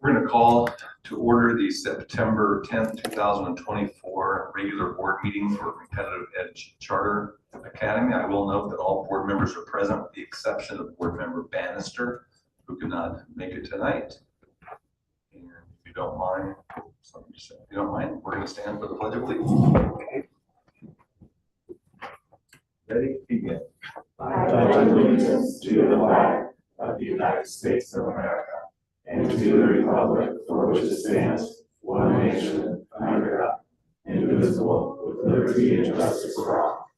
We're going to call to order the September 10th, 2024 regular board meeting for Competitive Edge Charter Academy. I will note that all board members are present with the exception of board member Bannister, who could not make it tonight. And if you don't mind, we're going to stand for the Pledge of Allegiance. Ready? Begin. I pledge allegiance to the flag of the United States of America and to the republic for which it stands, one nation, under God, indivisible, with liberty and justice for all.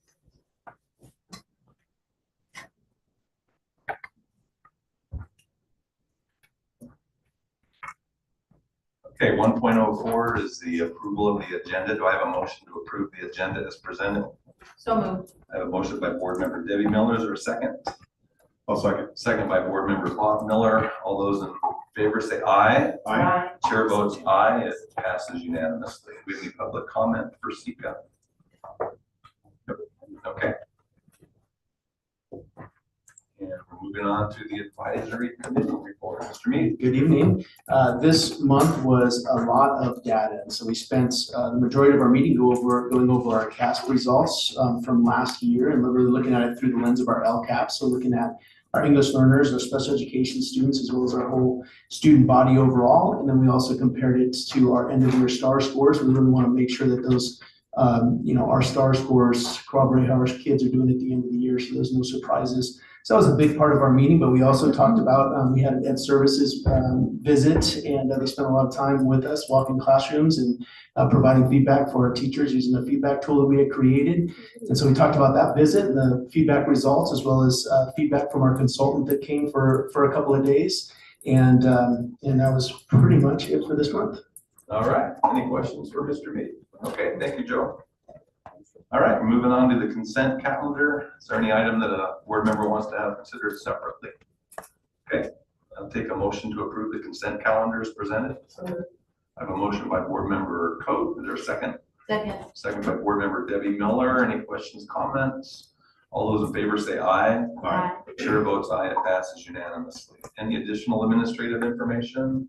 Okay, 1.04 is the approval of the agenda. Do I have a motion to approve the agenda as presented? So moved. I have a motion by board member Debbie Miller. Is there a second? I'll second. Second by board member Bob Miller. All those in favor say aye. Aye. Chair votes aye. It passes unanimously. Do we have any public comment for CECA? Okay. And we're moving on to the advisory committee report. Mr. Mead. Good evening. This month was a lot of data, and so we spent the majority of our meeting going over our CASP results from last year, and really looking at it through the lens of our LCAP. So looking at our English learners, our special education students, as well as our whole student body overall. And then we also compared it to our end of year STAR scores. We really want to make sure that those, our STAR scores corroborate how our kids are doing at the end of the year, so there's no surprises. So that was a big part of our meeting, but we also talked about, we had an ed services visit, and they spent a lot of time with us walking classrooms and providing feedback for our teachers using a feedback tool that we had created. And so we talked about that visit and the feedback results, as well as feedback from our consultant that came for a couple of days. And that was pretty much it for this month. All right. Any questions for Mr. Mead? Okay, thank you, Joe. All right, moving on to the consent calendar. Is there any item that a board member wants to have considered separately? Okay, I'll take a motion to approve the consent calendar as presented. I have a motion by board member Coate. Is there a second? Second. Second by board member Debbie Miller. Any questions, comments? All those in favor say aye. Aye. Chair votes aye. It passes unanimously. Any additional administrative information?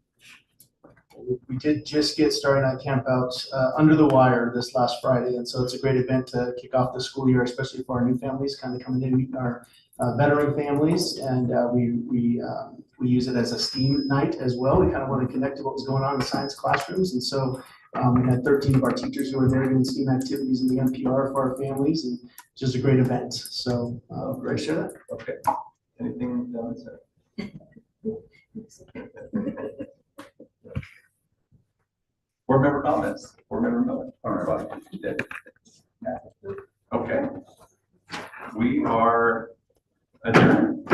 We did just get started on Camp Out Under the Wire this last Friday, and so it's a great event to kick off the school year, especially for our new families kind of coming in, meeting our veteran families, and we use it as a STEAM night as well. We kind of want to connect to what was going on in science classrooms, and so we had 13 of our teachers who were there doing STEAM activities in the NPR for our families, and just a great event. So great to share that. Okay. Anything down there? Board member comments. Board member Miller. Okay. We are adjourned.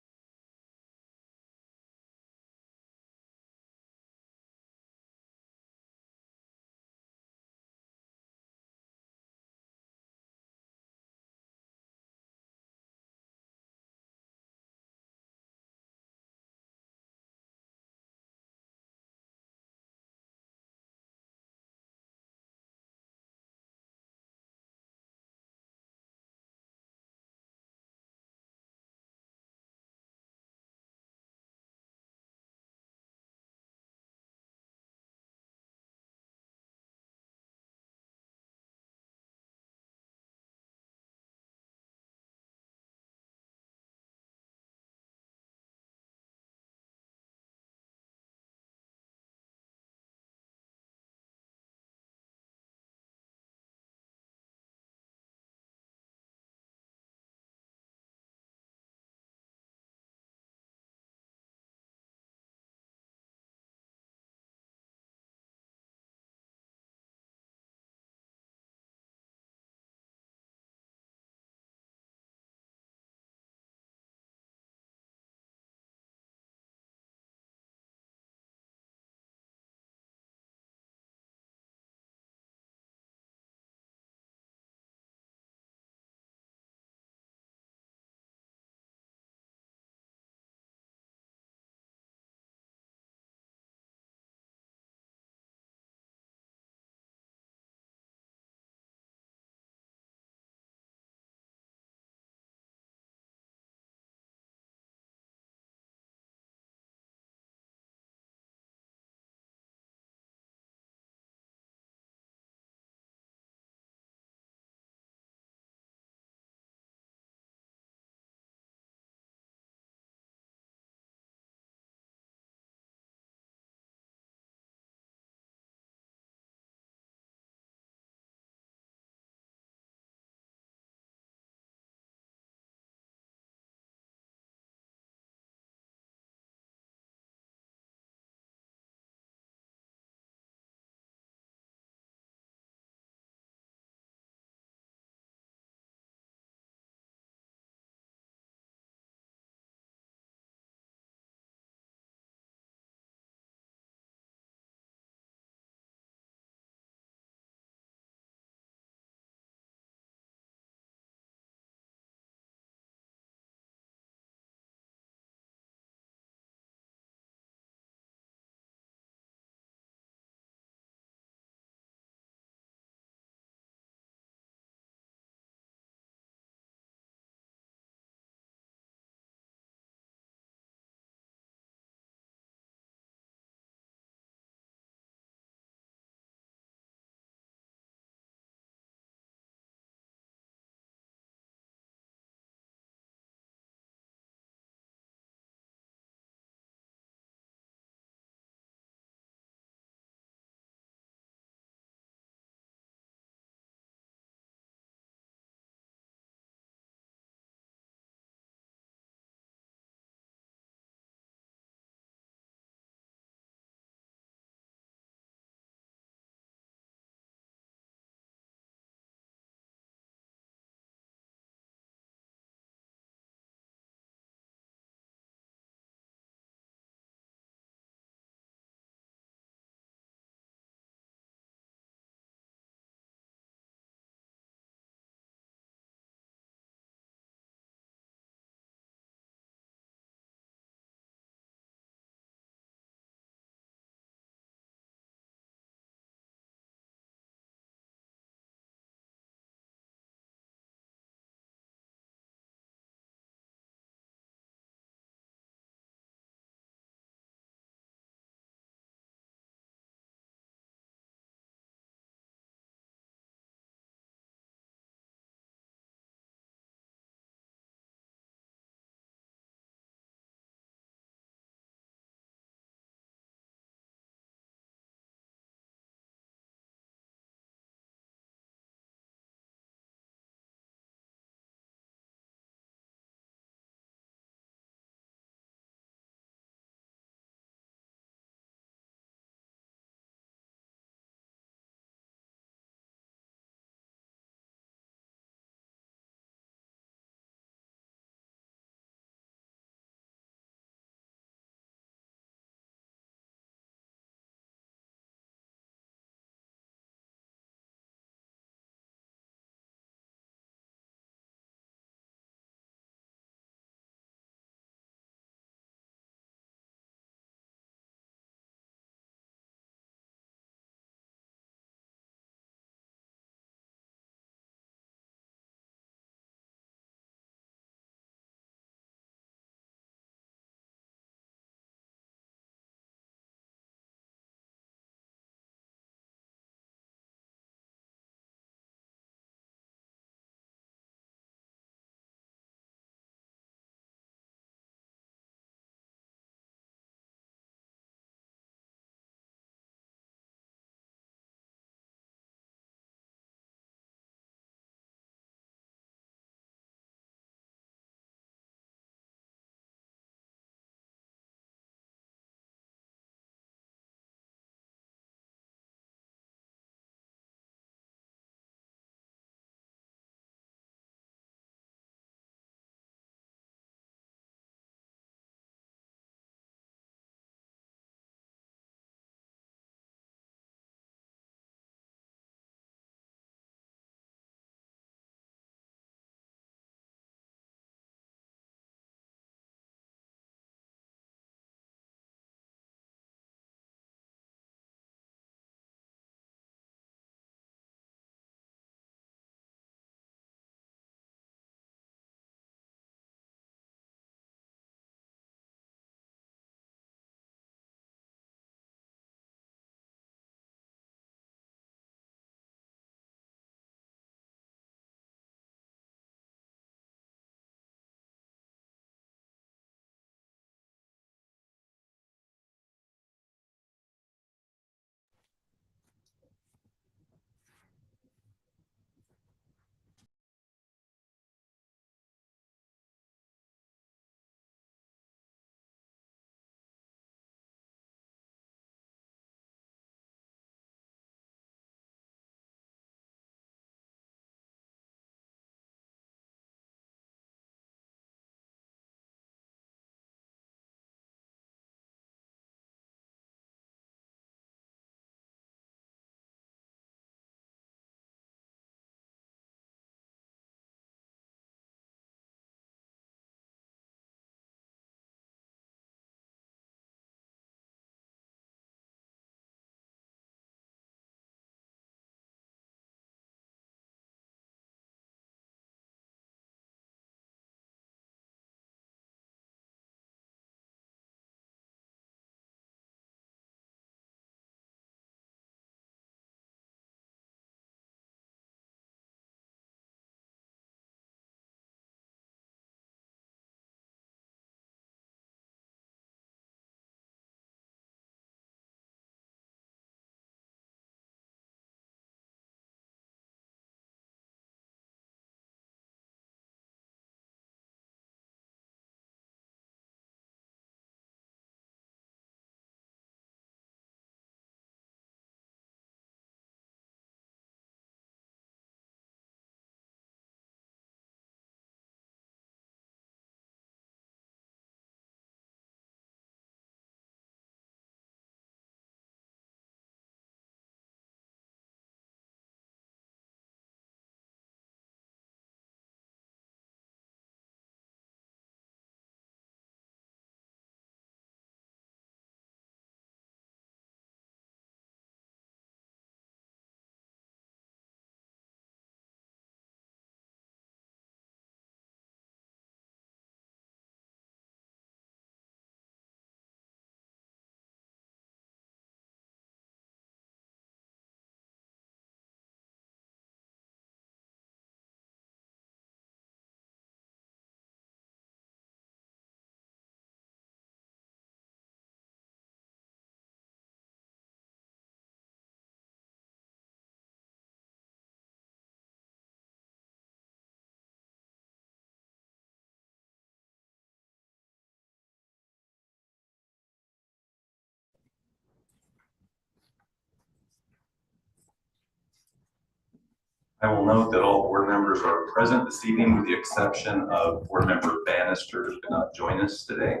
I will note that all board members are present this evening with the exception of board member Bannister, who could not join us today.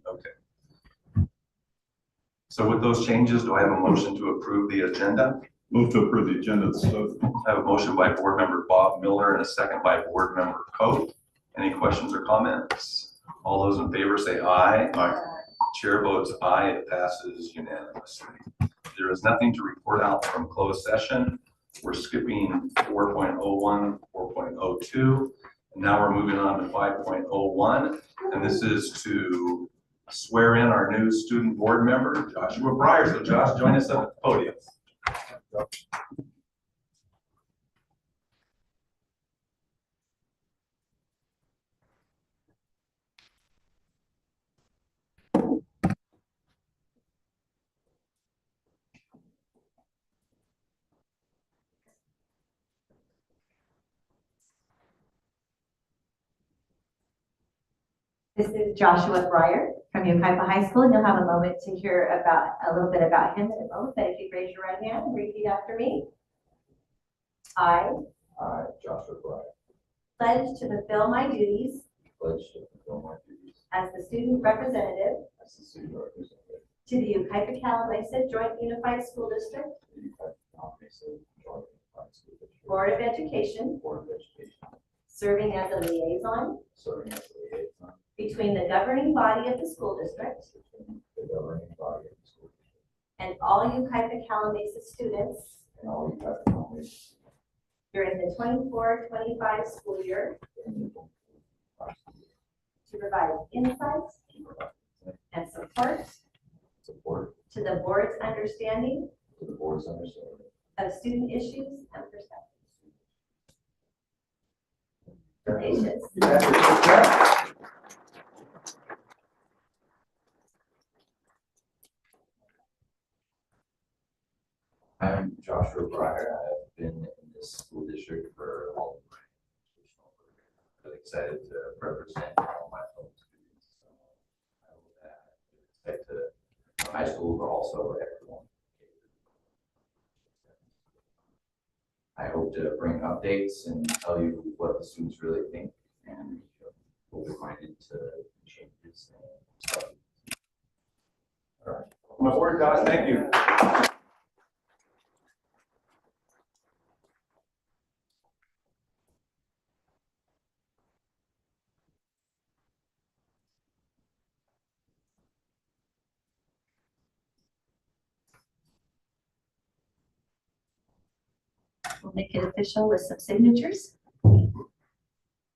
Okay. So with those changes, do I have a motion to approve the agenda? Move to approve the agenda. So I have a motion by board member Bob Miller and a second by board member Coe. Any questions or comments? All those in favor say aye. Aye. Chair votes aye, it passes unanimously. There is nothing to report out from closed session. We're skipping 4.01, 4.02, and now we're moving on to 5.01, and this is to swear in our new student board member, Joshua Breyer. So Josh, join us up at the podium. This is Joshua Breyer from Yucaipa High School, and you'll have a moment to hear a little bit about him in a moment. But if you raise your right hand and repeat after me. I, Joshua Breyer, pledge to fulfill my duties pledge to fulfill my duties as the student representative as the student representative to the Yucaipa-Calamasa Joint Unified School District of the Yucaipa-Calamasa Joint Unified School District Board of Education, Board of Education, serving as a liaison serving as a liaison between the governing body of the school district between the governing body of the school district and all Yucaipa-Calamasa students and all Yucaipa-Calamasa during the 24-25 school year during the 2025 school year to provide insights to provide and support support to the board's understanding to the board's understanding of student issues and perspectives. Congratulations. I'm Joshua Breyer. I've been in this school district for all of my educational career. I'm really excited to represent all my fellow students. I will respect to high school, but also everyone. I hope to bring updates and tell you what the students really think and open-minded to changes and stuff. All right. Come aboard, Josh. Thank you. We'll make it official with some signatures.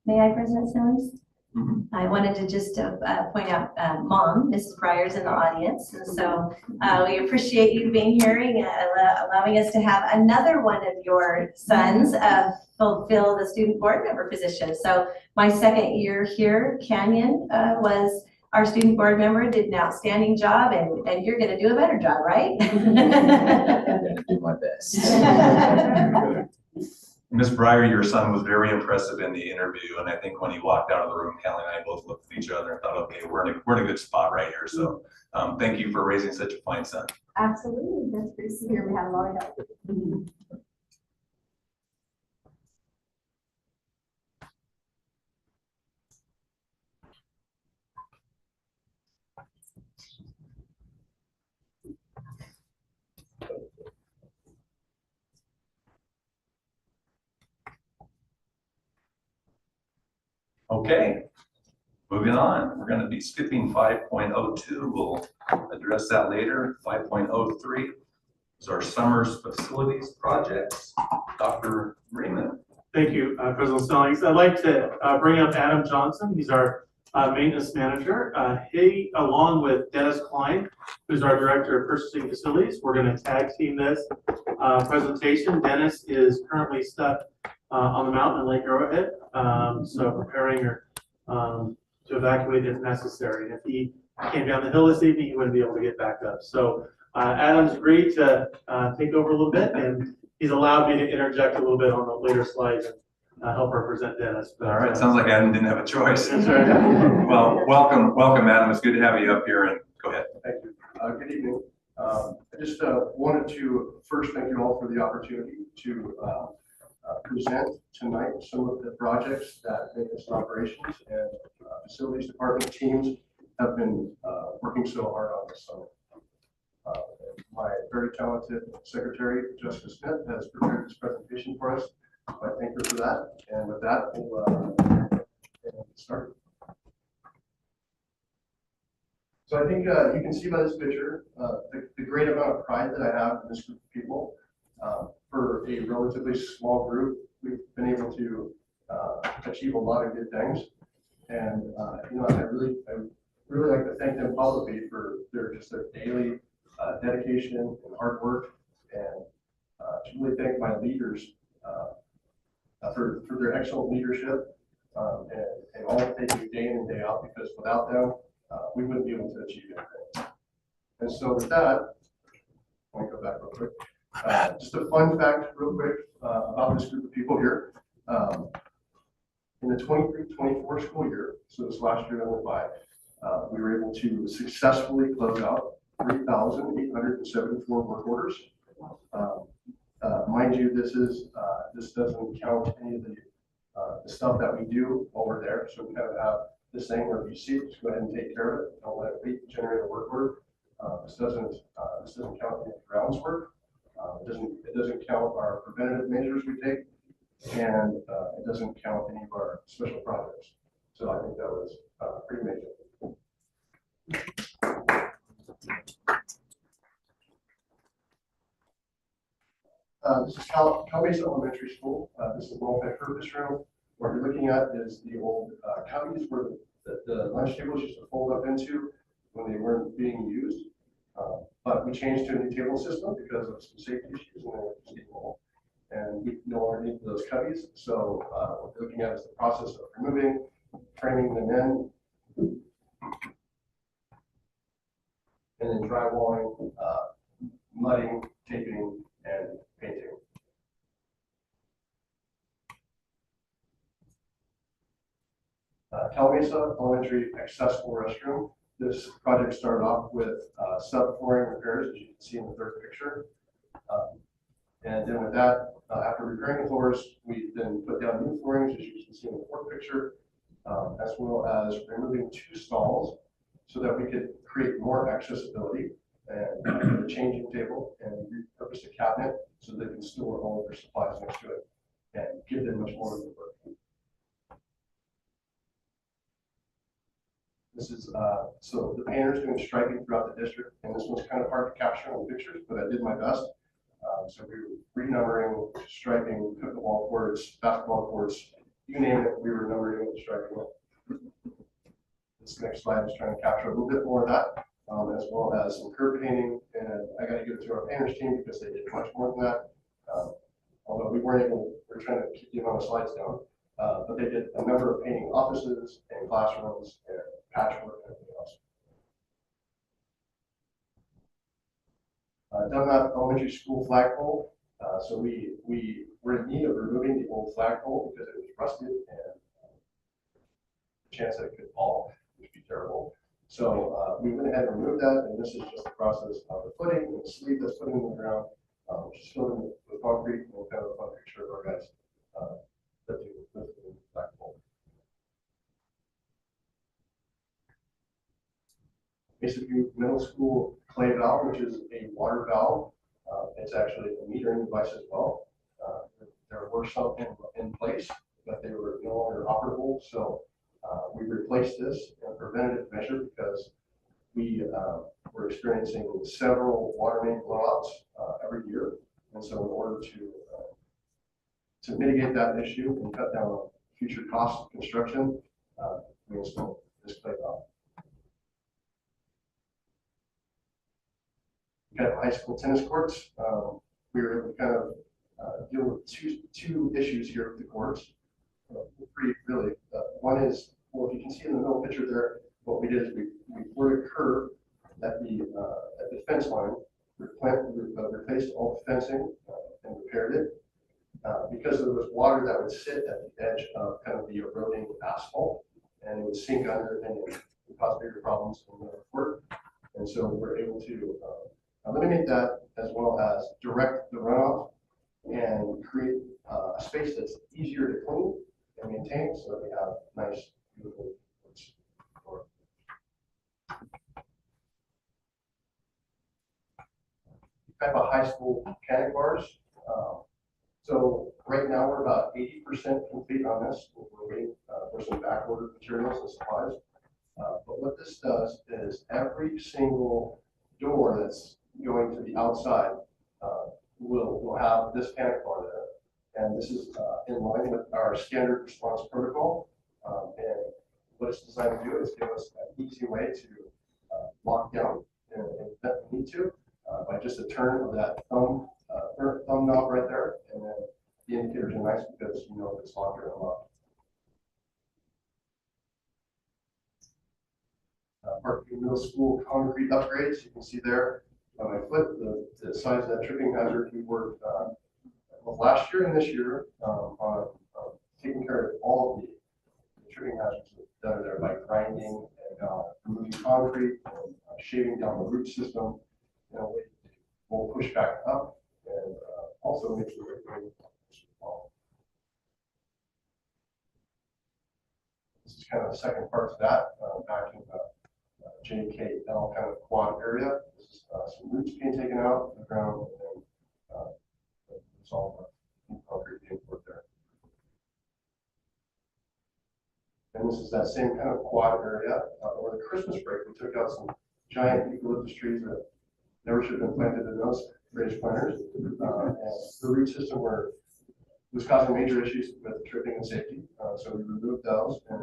May I, President Simmons? I wanted to just point out Mom, Mrs. Breyer's in the audience. And so we appreciate you being here and allowing us to have another one of your sons fulfill the student board member position. So my second year here, Canyon was our student board member, did an outstanding job, and you're going to do a better job, right? I'm going to do my best. Ms. Breyer, your son was very impressive in the interview, and I think when he walked out of the room, Callie and I both looked at each other and thought, okay, we're in a good spot right here. So thank you for raising such a fine son. Absolutely, that's pretty severe. We have a lot of help. Okay, moving on. We're going to be skipping 5.02. We'll address that later. 5.03 is our summer's facilities projects. Dr. Raymond. Thank you, President Stallings. I'd like to bring up Adam Johnson. He's our maintenance manager. He, along with Dennis Klein, who's our director of purchasing facilities, we're going to tag team this presentation. Dennis is currently stuck on the mountain in Lake Arrowhead, so preparing her to evacuate if necessary. And if he came down the hill this evening, he wouldn't be able to get back up. So Adam's agreed to take over a little bit, and he's allowed me to interject a little bit on the later slides and help represent Dennis. But, All right, sounds like Adam didn't have a choice. That's right. Well, welcome, Adam. It's good to have you up here, and go ahead. Thank you. Good evening. I just wanted to first thank you all for the opportunity to present tonight some of the projects that maintenance and operations and facilities department teams have been working so hard on this summer. My very talented secretary, Jessica Smith, has prepared this presentation for us. I thank her for that. And with that, we'll get started. So I think you can see by this picture the great amount of pride that I have in this group of people. For a relatively small group, we've been able to achieve a lot of good things. And you know, I really like to thank them publicly for their daily dedication and hard work, and to really thank my leaders for their excellent leadership and all that they do day in and day out, because without them, we wouldn't be able to achieve anything. And so with that, let me go back real quick. Just a fun fact real quick about this group of people here. In the 23-24 school year, so this last year that went by, we were able to successfully close out 3,874 work orders. Mind you, this doesn't count any of the stuff that we do while we're there. So we kind of have this thing where if you see it, just go ahead and take care of it. Don't let it wait to generate a work order. This doesn't count any grounds work. It doesn't count our preventative measures we take, and it doesn't count any of our special projects. So I think that was pretty amazing. This is Calbase Elementary School. This is a multi-purpose room. What you're looking at is the old cubbies where the lunch tables used to fold up into when they weren't being used. But we changed to a new table system because of some safety issues, and they were just getting old. And we no longer need those cubbies. So what we're looking at is the process of removing, framing them in, and then drywalling, mudding, taping, and painting. Calamasa Elementary accessible restroom. This project started off with subflooring repairs, as you can see in the third picture. And then with that, after repairing the floors, we then put down new floorings, as you can see in the fourth picture, as well as removing 2 stalls so that we could create more accessibility, and put a changing table and repurpose a cabinet so they can store all of their supplies next to it and give them much more of the work. This is, so the painter's doing striping throughout the district, and this one's kind of hard to capture on the pictures, but I did my best. So we were renumbering, striping, pickleball courts, basketball courts, you name it, we were numbering and striping it. This next slide is trying to capture a little bit more of that, as well as some curb painting, and I got to give it to our painters team because they did much more than that. Although we weren't able, we're trying to keep the amount of slides down, but they did a number of painting offices and classrooms and patchwork and everything else. Dunlap Elementary School flagpole. So we were in need of removing the old flagpole because it was rusted and the chance that it could fall would be terrible. So we went ahead and removed that, and this is just the process of the footing and the sleeve that's put in the ground, which is filled in with concrete, and we'll kind of a fun picture of our guys lifting the flagpole. Basically, middle school clay valve, which is a water valve. It's actually a metering device as well. There were some in place, but they were no longer operable. So we replaced this in a preventative measure because we were experiencing several water main blowouts every year. And so in order to mitigate that issue and cut down on future costs of construction, we installed this playground. We got high school tennis courts. We were able to kind of deal with two issues here with the courts. Three really. One is, well, if you can see in the middle picture there, what we did is we poured a curb at the fence line, replaced all the fencing and repaired it. Because there was water that would sit at the edge of kind of the eroding asphalt, and it would sink under and it would cause bigger problems in the court. And so we're able to eliminate that, as well as direct the runoff and create a space that's easier to clean and maintain, so that we have nice, beautiful courts. Type of high school mechanic bars. So right now we're about 80% complete on this. We're waiting for some back order materials and supplies. But what this does is every single door that's going to the outside will have this panic bar there. And this is in line with our standard response protocol. And what it's designed to do is give us an easy way to lock down if we need to by just a turn of that thumb knob right there. And then the indicators are nice because you know if it's locked or unlocked. Parkview Middle School concrete upgrades. You can see there on my foot the size of that tripping hazard. We worked last year and this year on taking care of all of the tripping hazards that are there, like grinding and removing concrete and shaving down the root system in a way that will push back up and also make sure that this is kind of the second part to that, back in the JKL kind of quad area. This is some roots being taken out of the ground, and then it's all concrete being put there. And this is that same kind of quad area. Over the Christmas break, we took out some giant eucalyptus trees that never should have been planted in those raised planters. And the root system was causing major issues with tripping and safety. So we removed those and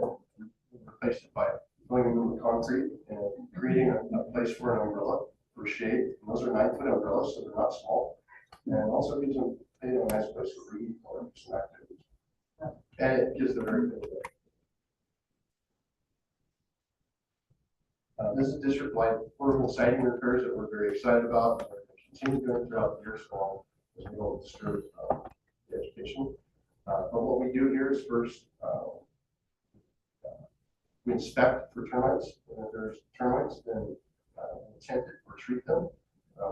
replaced it by filling them with concrete and creating a place for an umbrella for shade. And those are 9-foot umbrellas, so they're not small. And also gives them a nice place to read or do some activities. And it gives them very good. This is district-wide portable siding repairs that we're very excited about. We're going to continue doing throughout the year so long as we don't disturb the education. But what we do here is first we inspect for termites, and if there's termites, then we tend to treat them.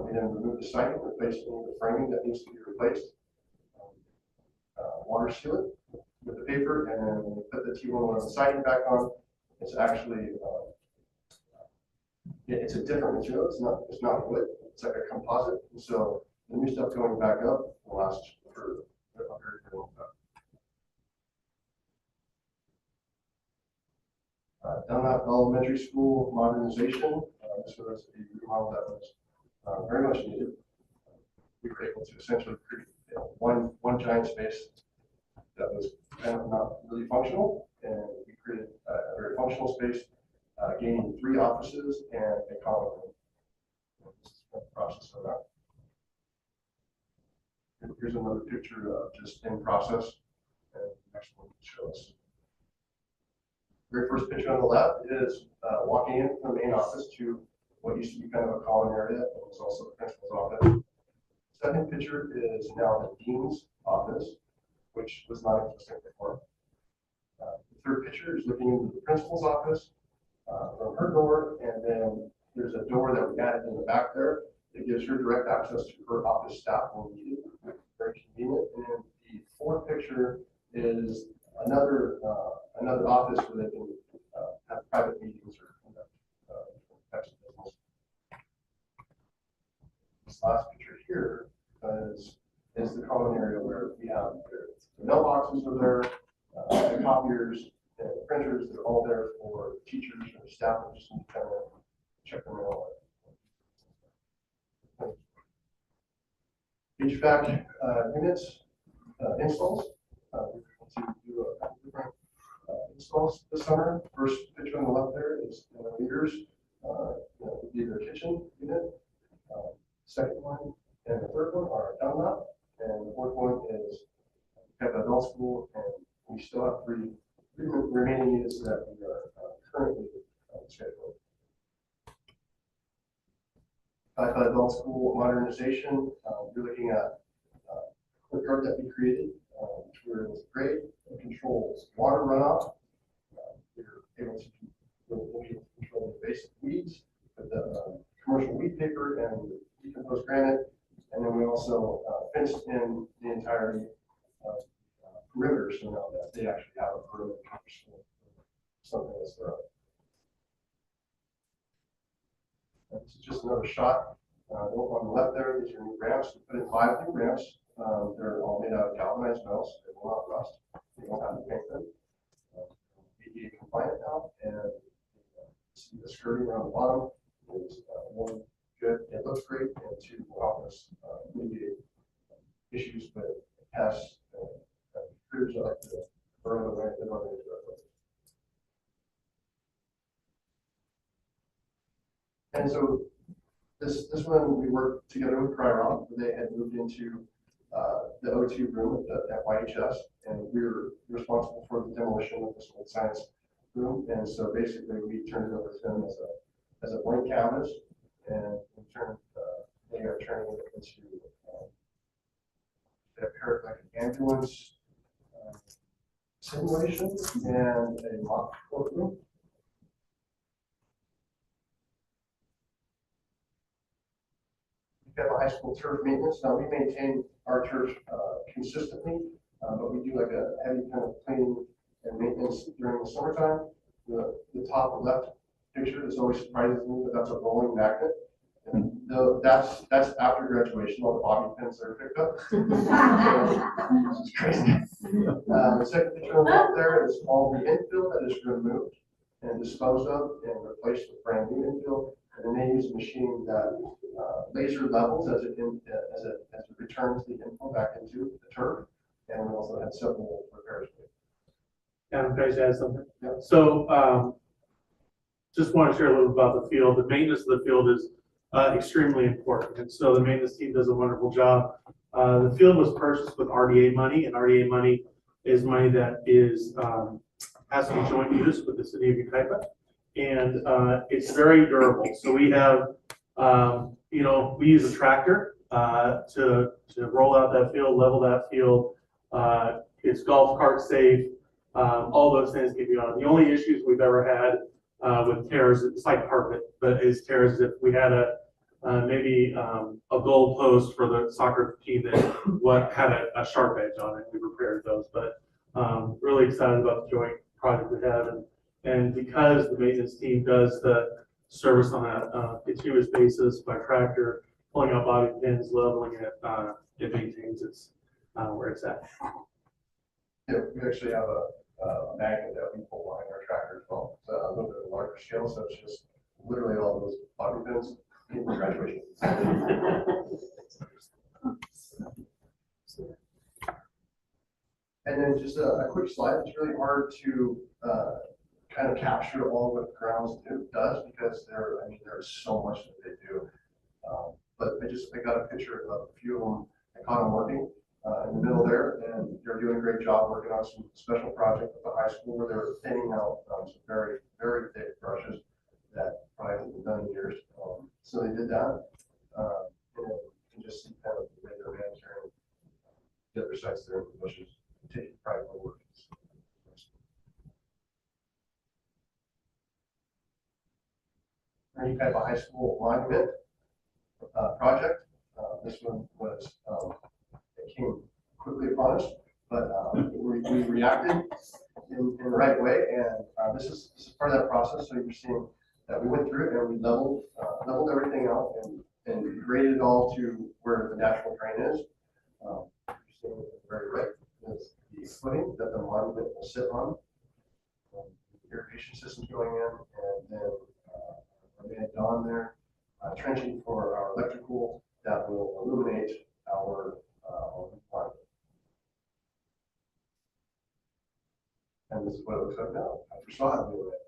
We then remove the siding, replace it with the framing that needs to be replaced. Water seal it with the paper, and then when we put the T11 siding back on, it's actually it's a different material. It's not wood. It's like a composite. And so the new stuff going back up will last for a very long time. Dunlap Elementary School modernization. This was a remodel that was very much needed. We were able to essentially create one giant space that was kind of not really functional, and we created a very functional space, gaining 3 offices and a common room. This is the process of that. Here's another picture of just in process, and the next one shows. Very first picture on the left is walking in from the main office to what used to be kind of a common area. It was also the principal's office. Second picture is now the dean's office, which was not existing before. The third picture is looking into the principal's office from her door, and then there's a door that we added in the back there that gives her direct access to her office staff when needed. Very convenient. And then the fourth picture is another office where they can have private meetings or conduct types of business. This last picture here is the common area where we have the mailboxes are there, the copiers, and the printers. They're all there for teachers or staff that just need to come in and check their mail. HVAC units installs. To do a different this summer. First picture on the left there is the leaders, would be their kitchen unit. Second one and the third one are done up, and the fourth one is at the adult school, and we still have three remaining units that we are currently scheduling. Adult school modernization, we're looking at courtyard that we created, which we're able to grade and controls water runoff. We're able to control the basic weeds with the commercial weed paper and decomposed granite, and then we also fenced in the entirety of perimeter, so now that they actually have a perimeter, something that's thorough. This is just another shot. On the left there, these are new ramps. We put in 5 new ramps. They're all made out of galvanized metals. They will not rust. We don't have to paint them. ADA compliant now, and see the skirting around the bottom is one good. It looks great, and 2 will help us mitigate issues with pests and critters that like to burn away the northern. And so this one we worked together with Cryoron. They had moved into the O2 room at YHS, and we were responsible for the demolition of this old science room. And so basically we turned it over to them as a blank canvas, and in turn they are turning it into a paratechnic ambulance simulation and a mock courtroom. We have a high school turf maintenance. Now we maintain our turf consistently, but we do like a heavy kind of cleaning and maintenance during the summertime. The top left picture is always surprises me, but that's a rolling magnet. And that's after graduation, all the bobby pins that are picked up. This is crazy. The second picture on the left there is all the infill that is removed and disposed of and replaced with brand new infill. And then they use a machine that laser levels as it returns the infill back into the turf. And we also had several repairs. Yeah, I'm going to add something. Yeah. So just want to share a little about the field. The maintenance of the field is extremely important. And so the maintenance team does a wonderful job. The field was purchased with RDA money, and RDA money is money that is has to be joint use with the city of Yucaipa. And it's very durable. So we have, we use a tractor to roll out that field, level that field. It's golf cart safe. All those things can be on. The only issues we've ever had with tears, it's like carpet, but is tears if we had maybe a goal post for the soccer team that had a sharp edge on it. We repaired those, but really excited about the joint project we have. And because the maintenance team does the service on a continuous basis by tractor, pulling out bobby pins, leveling it, it maintains its where it's at. Yeah, we actually have a magnet that we pull behind our tractor as well. It's a little bit larger scale, so it's just literally all those bobby pins in graduation. And then just a quick slide. It's really hard to kind of capture all what the grounds does because there's so much that they do. But I got a picture of a few of them. I caught them working in the middle there, and they're doing a great job working on some special project at the high school where they're thinning out some very, very thick brushes that probably haven't been done in years. So they did that. And you can just see kind of the way their hands are in the other sides there in the bushes, taking pride in their work. You have a high school monument project. This one was it came quickly upon us, but we reacted in the right way, and this is part of that process. So you're seeing that we went through it and we leveled everything out and graded it all to where the natural drain is. You're seeing it very right is the footing that the monument will sit on. Irrigation systems going in, and then we had Dawn there trenching for our electrical that will illuminate our monument. And this is what it looks like now, after sod doing it.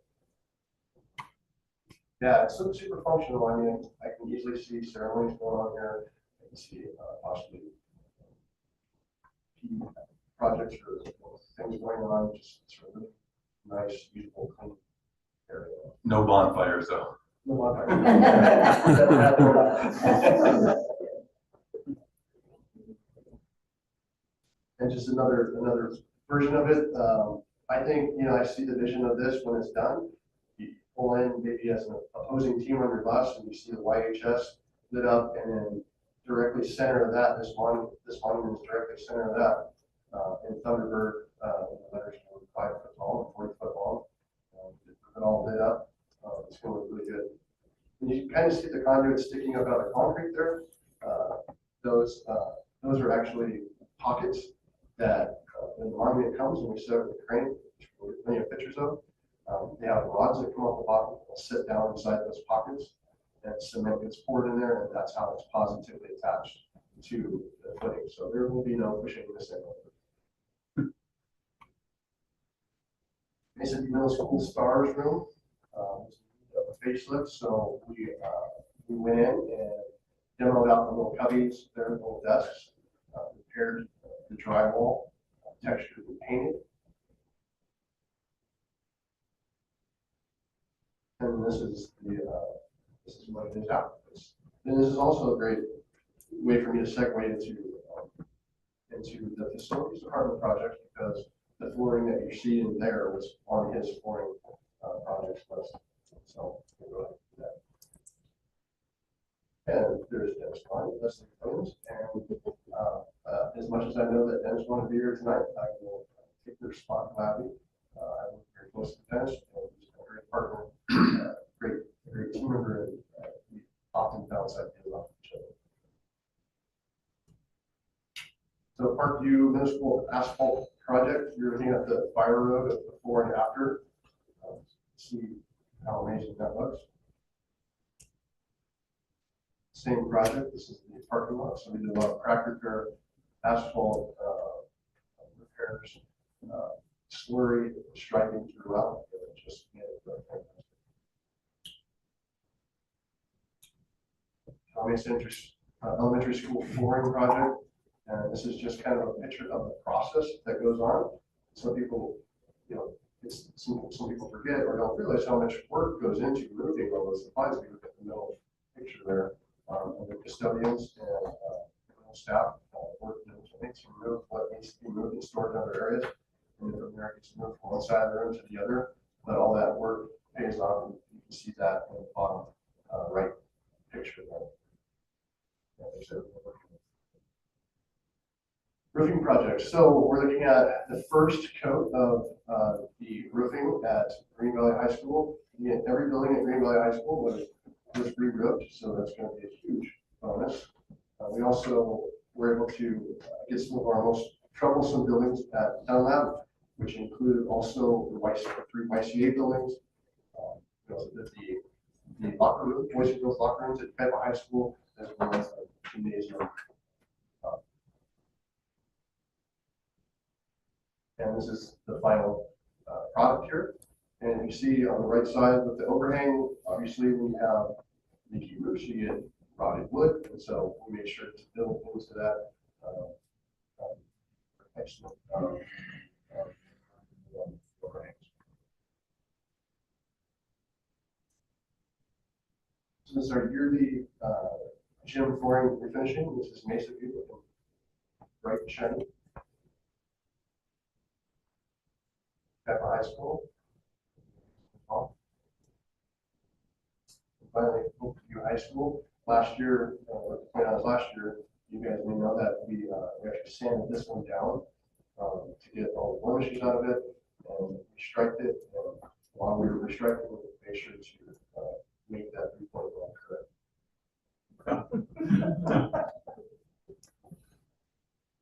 Yeah, it's super functional. I mean, I can easily see ceremonies going on here. I can see possibly projects or things going on, just sort of nice, beautiful, clean area. No bonfires though. No bonfire. And just another version of it. I think, I see the vision of this when it's done. You pull in maybe as an opposing team on your bus and you see the YHS lit up, and then directly center of that, this monument is directly center of that. In Thunderbird, the letters are 5 foot tall, 40 foot long. It all lit up. It's going to look really good. And you can kind of see the conduit sticking up out of the concrete there. Those are actually pockets that when the monument comes and we set up the crane, which we have plenty of pictures of, they have rods that come off the bottom, they'll sit down inside those pockets, and cement gets poured in there, and that's how it's positively attached to the footing. So there will be no pushing this in. Mason Middle School Stars Room, a facelift. So we went in and demoed out the little cubbies, their little desks, repaired the drywall, textured and painted. And this is what it is out. And this is also a great way for me to segue into the facilities department project, because the flooring that you're seeing there was on his flooring projects list. So we'll go ahead and do that. And there's Dennis Klein, Leslie Jones, and as much as I know that Dennis wanted to be here tonight, I will take their spot gladly. I work very close to Dennis, and he's a great partner, great team member, and we often bounce ideas off each other. So Parkview Municipal Asphalt Project, you're looking at the fire road of before and after. See how amazing that looks. Same project, this is the parking lot, so we did a lot of crack repair, asphalt repairs, slurry, striping throughout, and just made it fantastic. Elementary school flooring project, and this is just kind of a picture of the process that goes on. Some people, some people forget or don't realize how much work goes into moving all those supplies. We look at the middle picture there. And the custodians and staff work diligently to remove what needs to be moved and stored in other areas. And from there, it gets moved from one side of the room to the other. But all that work pays off, and you can see that in the bottom right picture there. Roofing project. So we're looking at the first coat of the roofing at Green Valley High School. Every building at Green Valley High School was re-roofed, so that's going to be a huge bonus. We also were able to get some of our most troublesome buildings at Dunlap, which include also the 3 YCA buildings, the locker room, boys and girls locker rooms at Pepper High School, as well as the gymnasium. And this is the final product here. And you see on the right side with the overhang, obviously when you have leaky roofs, you get rotted wood. And so we made sure to build into that excellent overhangs. So this is our yearly gym flooring refinishing. This is Mesa View, looking bright and shiny. Pepper High School. Finally, Oakview High School. Last year, last year, you guys may know that we actually sanded this one down to get all the blemishes out of it, and we striped it. And while we were restriping, we made sure to make that 3.1 correct.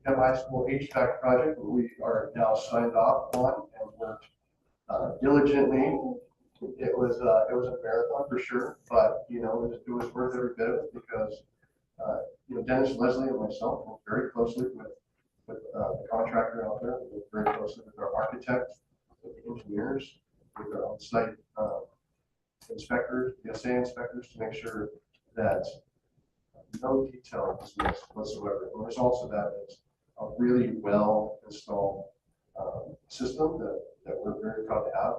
We have a high school HVAC project that we are now signed off on and worked diligently. It was a marathon for sure, but it was worth every bit of it, because Dennis, Leslie, and myself worked very closely with the contractor out there. We worked very closely with our architect, with engineers, with their on-site inspectors, the SA inspectors, to make sure that no detail is missed whatsoever. And the result of that is a really well installed system that we're very proud to have.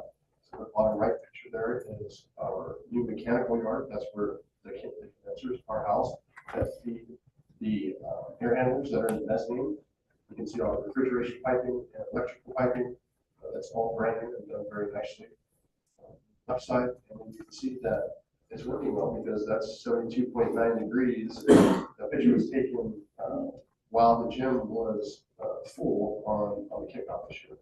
So the bottom right picture there is our new mechanical yard. That's where the condensers are housed that feed the air handlers that are in the mezzanine. You can see all the refrigeration piping and electrical piping. That's all brand new and done very nicely. Left side, and then you can see that it's working well because that's 72.9 degrees. The picture was taken while the gym was full on the kickoff this year.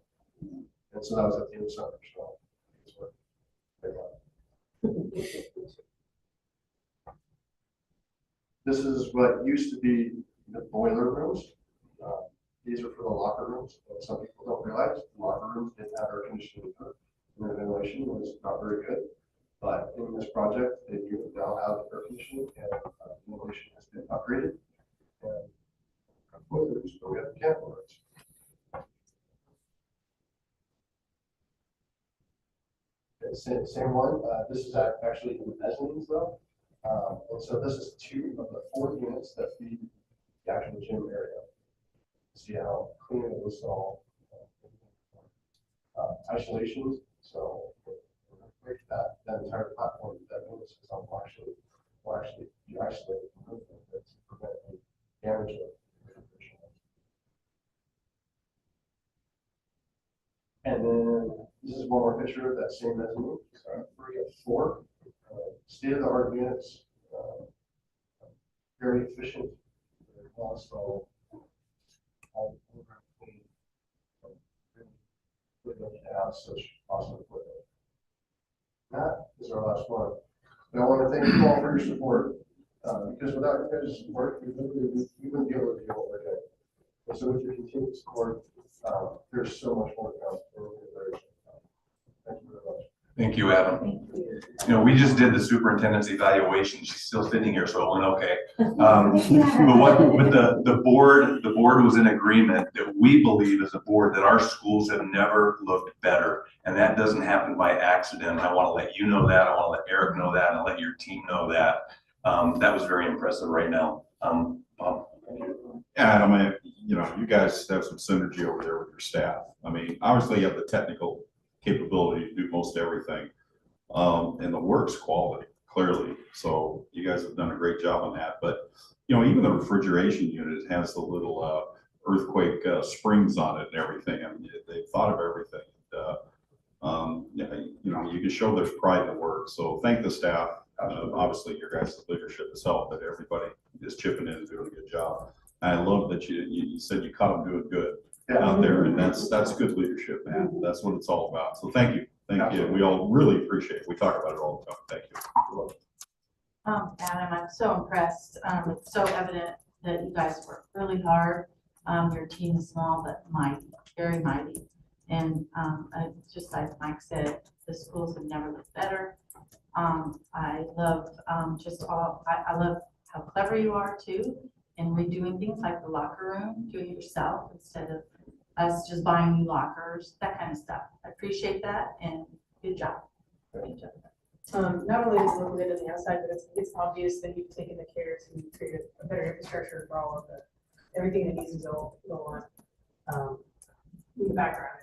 And so that was at the end of summer, so it's working very well. This is what used to be the boiler rooms. These are for the locker rooms. And some people don't realize the locker rooms didn't have air conditioning. The ventilation was not very good. But in this project, they do now have air conditioning and ventilation has been upgraded. And boilers, so we have the camp rooms. Same one. This is actually in the mezzanines though. And so this is 2 of the 4 units that feed the actual gym area. See how clean it was all. Isolations. So that entire platform that notice is on will actually be isolated from movement to prevent any damage of the condition. And then this is one more picture of that same mezzanine. We have 4 state-of-the-art units, very efficient, very well installed, all clean. Really lucky to have such awesome equipment. That is our last one. And I want to thank you all for your support, because without your guys' support, we wouldn't be able to do what we're doing. And so with your continued support, there's so much more to come. Thank you very much. Thank you, Adam. You know, we just did the superintendent's evaluation. She's still sitting here, so it went okay. But the board was in agreement that we believe as a board that our schools have never looked better. And that doesn't happen by accident. I want to let you know that. I want to let Eric know that, and let your team know that. That was very impressive right now. Bob. Adam, you know, you guys have some synergy over there with your staff. I mean, obviously you have the technical capability to do most everything. And the work's quality, clearly. So you guys have done a great job on that. But, you know, even the refrigeration unit has the little earthquake springs on it and everything. I mean, they've thought of everything. You know, you can show there's pride in the work. So thank the staff. Obviously, your guys' leadership has helped, but everybody is chipping in and doing a good job. I love that you said you caught them doing good out there, and that's good leadership, man. That's what it's all about. So thank you. Thank you. We all really appreciate it. We talk about it all the time. Thank you. Adam, I'm so impressed. It's so evident that you guys work really hard. Your team is small, but mighty, very mighty. And just like Mike said, the schools have never looked better. I love I love how clever you are too, and redoing things like the locker room, doing it yourself instead of us just buying new lockers, that kind of stuff. I appreciate that, and good job. Good job. Not only does it look good on the outside, but it's obvious that you've taken the care to create a better infrastructure for all of everything that needs to go on in the background.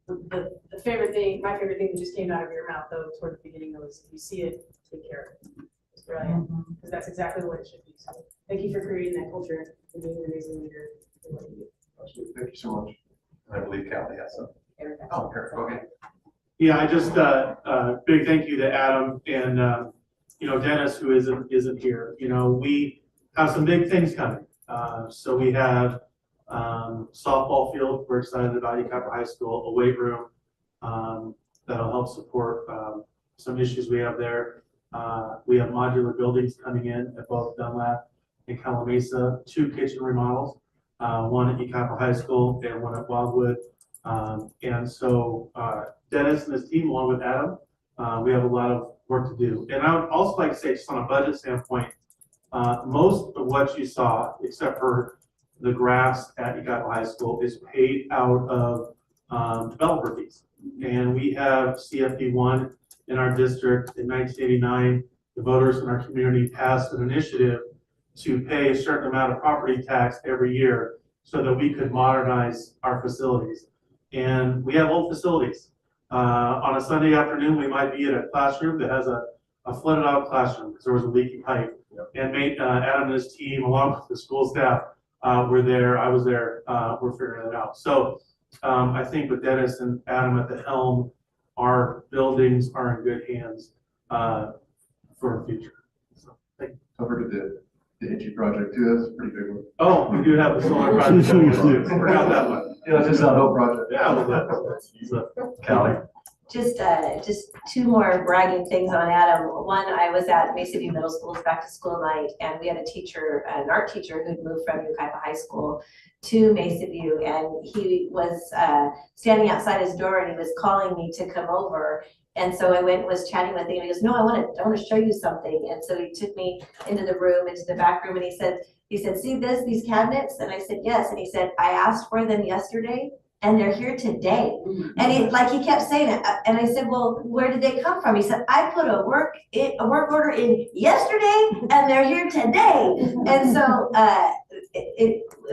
The favorite thing, my favorite thing that just came out of your mouth though toward the beginning was, if you see it, take care of it. It's brilliant, because that's exactly what it should be. So thank you for creating that culture and being an amazing leader in what you do. Thank you so much. I believe Callie has some. Oh, Eric, okay. Yeah, I just big thank you to Adam and you know, Dennis, who isn't here. You know, we have some big things coming. So we have softball field. We're excited about Ucapa High School, a weight room that'll help support some issues we have there. We have modular buildings coming in at both Dunlap and Calamasa, 2 kitchen remodels, one at Ucapa High School and one at Wildwood. And so Dennis and his team, along with Adam, we have a lot of work to do. And I would also like to say, just on a budget standpoint, most of what you saw, except for the grass at Ucapa High School, is paid out of developer fees. And we have CFP1 in our district. In 1989, the voters in our community passed an initiative to pay a certain amount of property tax every year so that we could modernize our facilities. And we have old facilities. On a Sunday afternoon, we might be at a classroom that has a flooded out classroom because there was a leaky pipe. And Adam and his team, along with the school staff, were there. I was there. We're figuring it out. So I think with Dennis and Adam at the helm, our buildings are in good hands for the future. So, thank you. Don't forget the itchy project too, that's a pretty big one. Oh, we do have the solar project coming in too. Forgot that one. Yeah, it's just that whole project. Yeah, well, that's Callie? Just two more bragging things on Adam. One, I was at Mesa View Middle School's back to school night, and we had a teacher, an art teacher who'd moved from Yucaipa High School to Mesa View, and he was standing outside his door and he was calling me to come over. And so I went and was chatting with him. He goes, no, I want to show you something. And so he took me into the room, into the back room, and he said, see these cabinets? And I said, yes. And he said, I asked for them yesterday and they're here today. And he kept saying it. And I said, well, where did they come from? He said, I put a work order in yesterday and they're here today. And so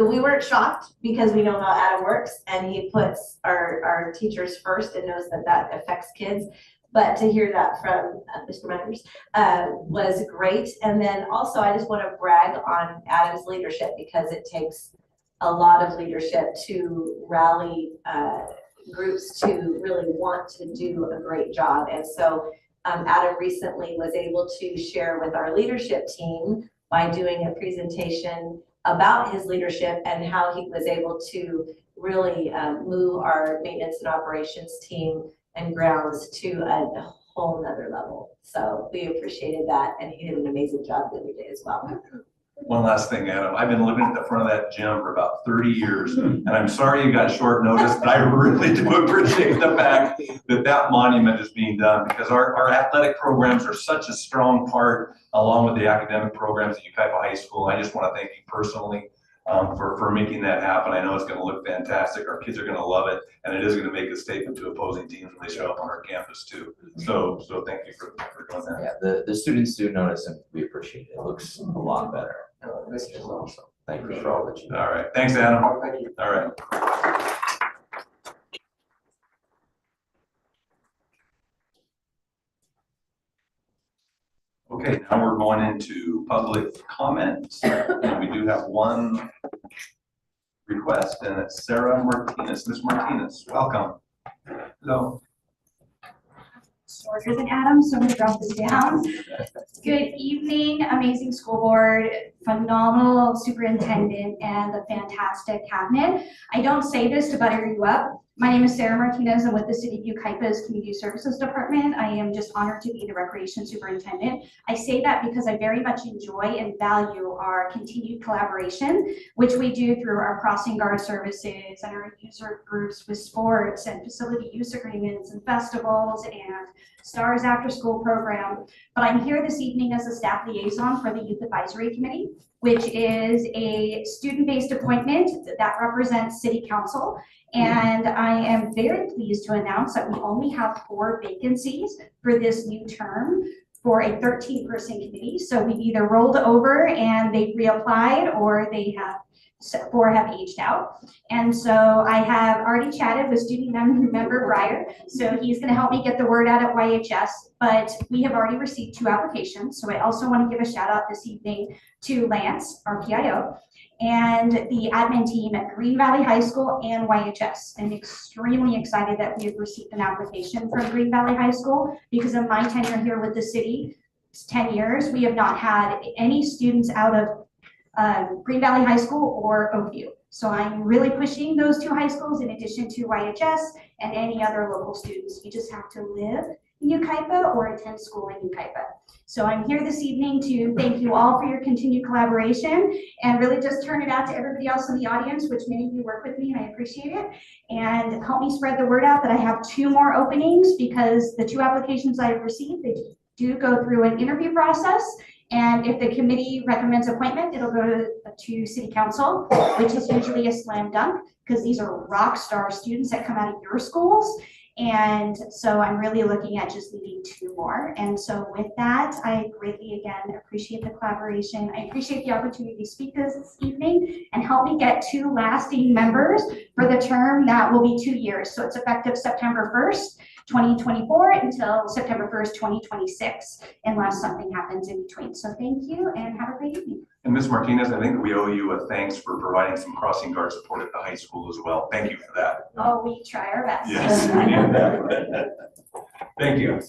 we weren't shocked because we know how Adam works, and he puts our teachers first and knows that affects kids. But to hear that from Mr. Myers was great. And then also I just want to brag on Adam's leadership, because it takes a lot of leadership to rally groups to really want to do a great job. And so Adam recently was able to share with our leadership team by doing a presentation about his leadership and how he was able to really move our maintenance and operations team and grounds to a whole nother level. So we appreciated that, and he did an amazing job the other day as well. One last thing, Adam. I've been living at the front of that gym for about 30 years, and I'm sorry you got short notice, but I really do appreciate the fact that that monument is being done, because our athletic programs are such a strong part, along with the academic programs at Yucaipa High School. I just want to thank you personally for making that happen. I know it's going to look fantastic. Our kids are going to love it, and it is going to make a statement to opposing teams when they show up on our campus too. So thank you for doing that. Yeah, the students do notice, and we appreciate it. It looks a lot better. So thank you for all that you do. All right. Thanks, Adam. Thank you. All right. Okay, now we're going into public comment, and we do have one request, and it's Sarah Martinez. Ms. Martinez, welcome. Hello. Shorter than Adam, so I'm gonna drop this down. Good evening, amazing school board, phenomenal superintendent, and the fantastic cabinet. I don't say this to butter you up. My name is Sarah Martinez. I'm with the City of Yucaipa's Community Services Department. I am just honored to be the Recreation Superintendent. I say that because I very much enjoy and value our continued collaboration, which we do through our crossing guard services and our user groups with sports and facility use agreements and festivals and STARS after school program. But I'm here this evening as a staff liaison for the Youth Advisory Committee, which is a student-based appointment that represents City Council. And I am very pleased to announce that we only have 4 vacancies for this new term for a 13-person committee. So we've either rolled over and they've reapplied, or they have 4 have aged out. And so I have already chatted with student member Breyer. So he's going to help me get the word out at YHS, but we have already received 2 applications. So I also want to give a shout out this evening to Lance, our PIO, and the admin team at Green Valley High School and YHS. I'm extremely excited that we have received an application from Green Valley High School, because of my tenure here with the city, it's 10 years, we have not had any students out of Green Valley High School or Oakview. So I'm really pushing those 2 high schools in addition to YHS and any other local students. You just have to live in Yucaipa or attend school in Yucaipa. So I'm here this evening to thank you all for your continued collaboration, and really just turn it out to everybody else in the audience, which many of you work with me and I appreciate it, and help me spread the word out that I have 2 more openings, because the 2 applications I have received, they do go through an interview process. And if the committee recommends appointment, it'll go to to city council, which is usually a slam dunk because these are rock star students that come out of your schools. And so I'm really looking at just needing 2 more. And so with that, I greatly, again, appreciate the collaboration. I appreciate the opportunity to speak this evening and help me get 2 lasting members for the term that will be 2 years. So it's effective September 1st, 2024 until September 1st, 2026, unless something happens in between. So thank you and have a great evening. And Ms. Martinez, I think we owe you a thanks for providing some crossing guard support at the high school as well. Thank you for that. Oh, we try our best. Yes, we need that. Thank you.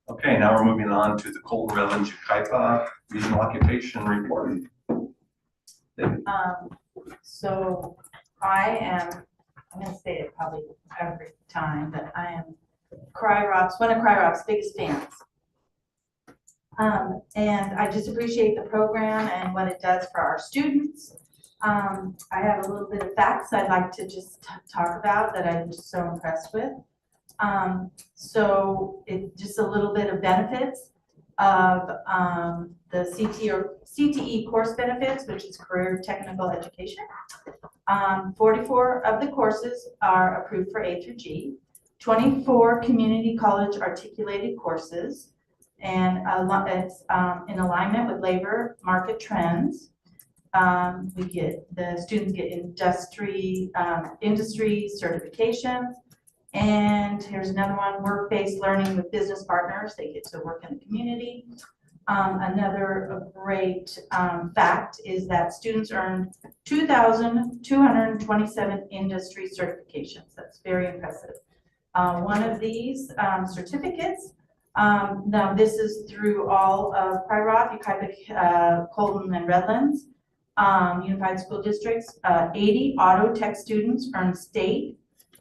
Okay, now we're moving on to the Colton Redlands Yucaipa Regional Occupation Report. So I'm gonna say it probably every time, but I am one of Cry Rock's biggest fans. And I just appreciate the program and what it does for our students. I have a little bit of facts I'd like to just talk about that I'm just so impressed with. So just a little bit of benefits of the CTE course benefits, which is career technical education. 44 of the courses are approved for A through G, 24 community college articulated courses, and it's in alignment with labor market trends. The students get industry certifications. And here's another one, work-based learning with business partners. They get to work in the community. Another great fact is that students earned 2,227 industry certifications. That's very impressive. One of these certificates, now this is through all of Cry Rock, Yucaipa, Colton, and Redlands Unified School Districts. 80 auto tech students earned state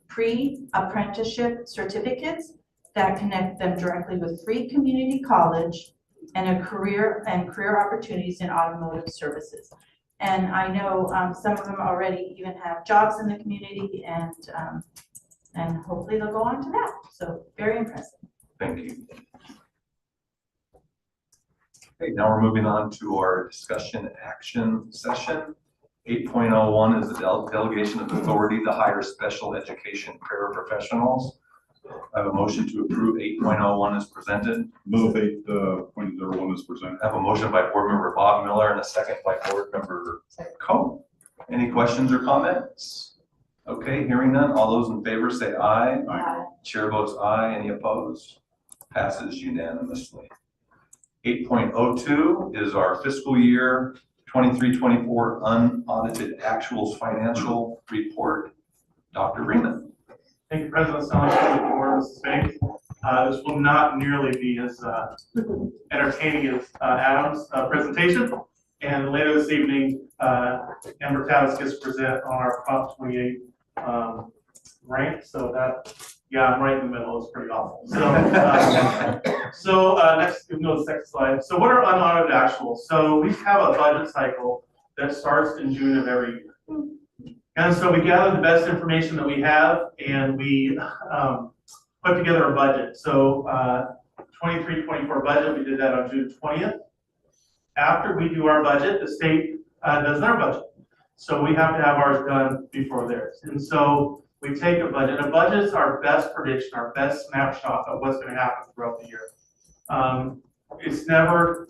pre-apprenticeship certificates that connect them directly with free community college and a career opportunities in automotive services. And I know some of them already even have jobs in the community, and hopefully they'll go on to that. So very impressive. Thank you. Okay, now we're moving on to our discussion action session. 8.01 is the delegation of authority to hire special education paraprofessionals. I have a motion to approve 8.01 as presented. Move 8.01 as presented. I have a motion by board member Bob Miller and a second by board member Coe. Any questions or comments? Okay, hearing none. All those in favor say aye. Aye. Chair votes aye. Any opposed? Passes unanimously. 8.02 is our fiscal year 23-24 unaudited actuals financial report. Dr. Freeman. Thank you, President Sellers, Mrs. Banks. This will not nearly be as entertaining as Adam's presentation. And later this evening, Amber Tavis gets to present on our Prop 28 rank. So that, yeah, I'm right in the middle. It's pretty awful. So, next, you can go to the next slide. So what are unaudited actuals? So we have a budget cycle that starts in June of every year. And so we gather the best information that we have, and we put together a budget. So 23-24 budget, we did that on June 20th. After we do our budget, the state does their budget. So we have to have ours done before theirs. And so we take a budget. A budget is our best prediction, our best snapshot of what's going to happen throughout the year. It's never,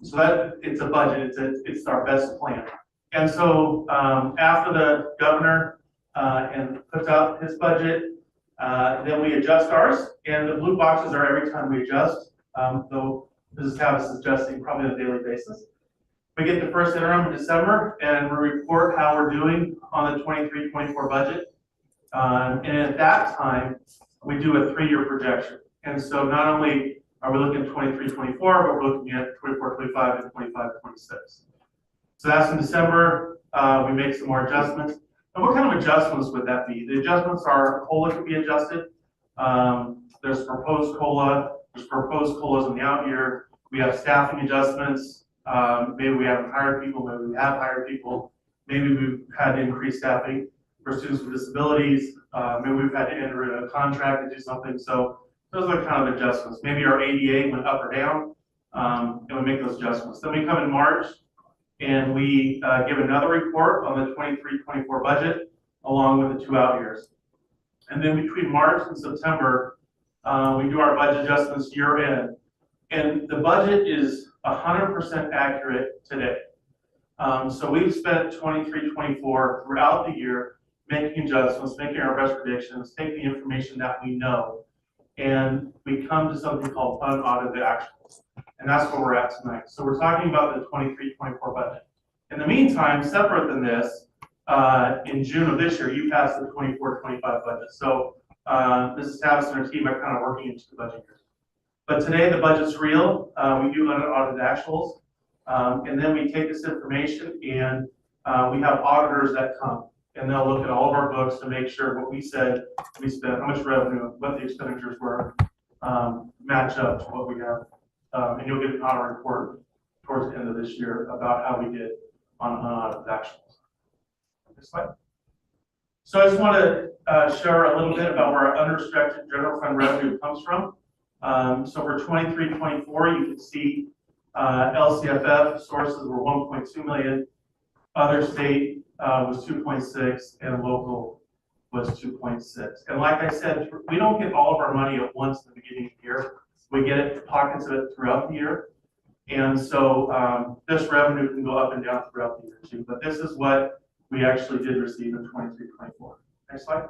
so that it's a budget, it's our best plan. And so after the governor and puts out his budget, then we adjust ours, and the blue boxes are every time we adjust, though Mrs. Tavis is adjusting probably on a daily basis. We get the first interim in December, and we report how we're doing on the 23-24 budget. And at that time, we do a 3-year projection. And so not only are we looking at 23-24, but we're looking at 24-25 and 25-26. So that's in December. We make some more adjustments. And what kind of adjustments would that be? The adjustments are COLA can be adjusted. There's proposed COLA. There's proposed COLAs in the out year. We have staffing adjustments. Maybe we haven't hired people. Maybe we have hired people. Maybe we've had to increase staffing for students with disabilities. Maybe we've had to enter a contract to do something. So those are the kind of adjustments. Maybe our ADA went up or down, and we make those adjustments. Then we come in March, And we give another report on the 23-24 budget along with the 2 out years. And then between March and September, we do our budget adjustments year end. And the budget is 100% accurate today. So we've spent 23-24 throughout the year making adjustments, making our best predictions, taking the information that we know, and we come to something called unaudited actuals. And that's where we're at tonight. So we're talking about the 23-24 budget. In the meantime, separate than this, in June of this year, you passed the 24-25 budget. So Mrs. Tavis and her team are kind of working into the budget year. But today the budget's real. We do unaudited actuals. And then we take this information and we have auditors that come and they'll look at all of our books to make sure what we said we spent, how much revenue, what the expenditures were, match up to what we have. And you'll get an audit report towards the end of this year about how we did on unaudited actuals. Next slide. So I just want to share a little bit about where our unrestricted general fund revenue comes from. So for 23-24, you can see LCFF sources were 1.2 million, other state was 2.6, and local was 2.6. And like I said, we don't get all of our money at once in the beginning of the year. We get it, pockets of it throughout the year. And so this revenue can go up and down throughout the year too. But this is what we actually did receive in 23-24. Next slide.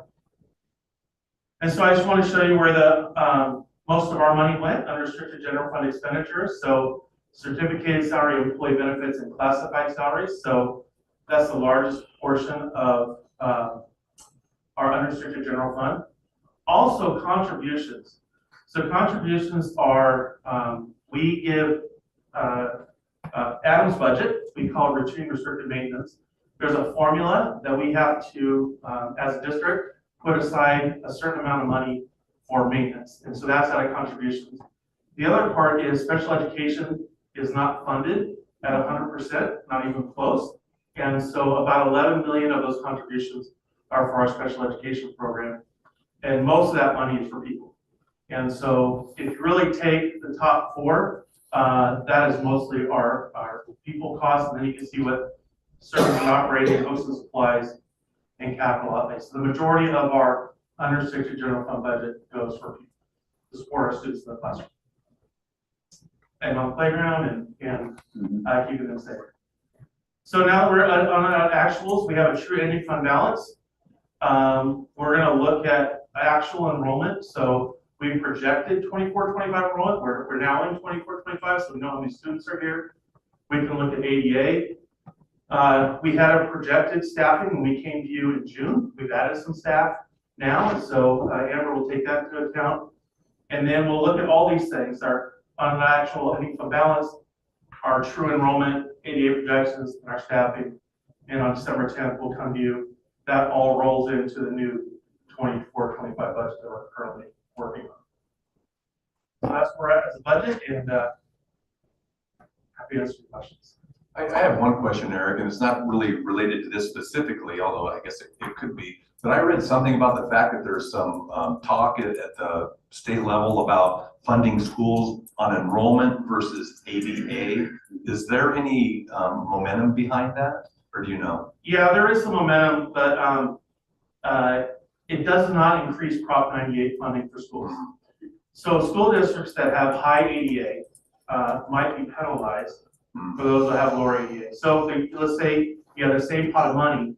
And so I just want to show you where the most of our money went, unrestricted general fund expenditures. So certificated salary, employee benefits, and classified salaries. So that's the largest portion of our unrestricted general fund. Also contributions. So contributions are, we give Adam's budget, we call it routine restricted maintenance. There's a formula that we have to, as a district, put aside a certain amount of money for maintenance. And so that's out of contributions. The other part is special education is not funded at 100%, not even close. And so about 11 million of those contributions are for our special education program. And most of that money is for people. And so if you really take the top 4, that is mostly our people costs. And then you can see what service and operating, hooks and supplies, and capital outlays. So the majority of our unrestricted general fund budget goes for people to support our students in the classroom and on the playground and keeping them safe. So now that we're on actuals, we have a true ending fund balance. We're going to look at actual enrollment. So we projected 24-25 enrollment. We're now in 24-25, so we know how many students are here. We can look at ADA. We had a projected staffing when we came to you in June. We've added some staff now, and so Amber will take that into account. And then we'll look at all these things, our actual ending fund balance, our true enrollment, ADA projections, and our staffing. And on December 10th, we'll come to you. That all rolls into the new 24-25 budget that we're currently working on. So that's where we're at as a budget, and happy to answer your questions. I have one question, Eric, and it's not really related to this specifically, although I guess it could be. But I read something about the fact that there's some talk at the state level about funding schools on enrollment versus ADA. Is there any momentum behind that, or do you know? Yeah, there is some momentum, but it does not increase Prop 98 funding for schools. So school districts that have high ADA might be penalized for those that have lower ADA. So if, let's say you have the same pot of money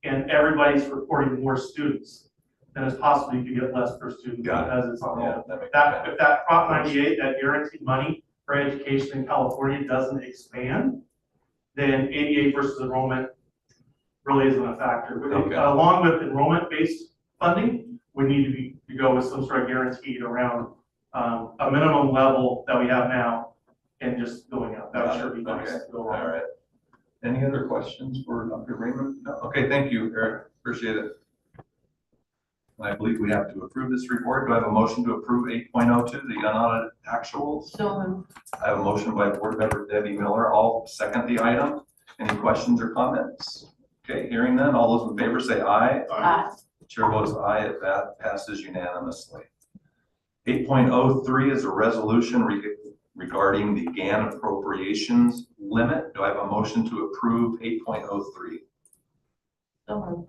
and everybody's reporting more students, then it's possible you could get less per student because it's on all. If that Prop 98, that guaranteed money for education in California doesn't expand, then ADA versus enrollment really isn't a factor. But along with enrollment-based funding, we need to go with some sort of guaranteed around a minimum level that we have now and just going up. That would sure be nice to go on. All right. Any other questions for Dr. Raymond? No? Okay, thank you, Eric. Appreciate it. I believe we have to approve this report. Do I have a motion to approve 8.02, the unaudited actuals? So moved. I have a motion by Board Member Debbie Miller. I'll second the item. Any questions or comments? Okay, hearing none. All those in favor say aye. Aye. Chair votes aye. That passes unanimously. 8.03 is a resolution regarding the GAN appropriations limit. Do I have a motion to approve 8.03? So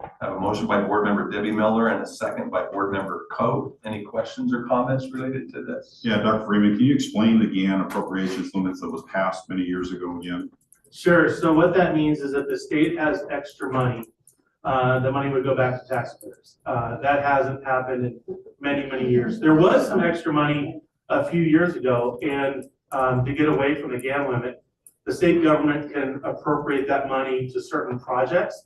I have a motion by Board Member Debbie Miller and a second by Board Member Coe. Any questions or comments related to this? Yeah, Dr. Freeman, can you explain the GAN appropriations limits that was passed many years ago again? Sure, so what that means is that the state has extra money, the money would go back to taxpayers. That hasn't happened in many, many years. There was some extra money a few years ago, and to get away from the GAN limit, the state government can appropriate that money to certain projects.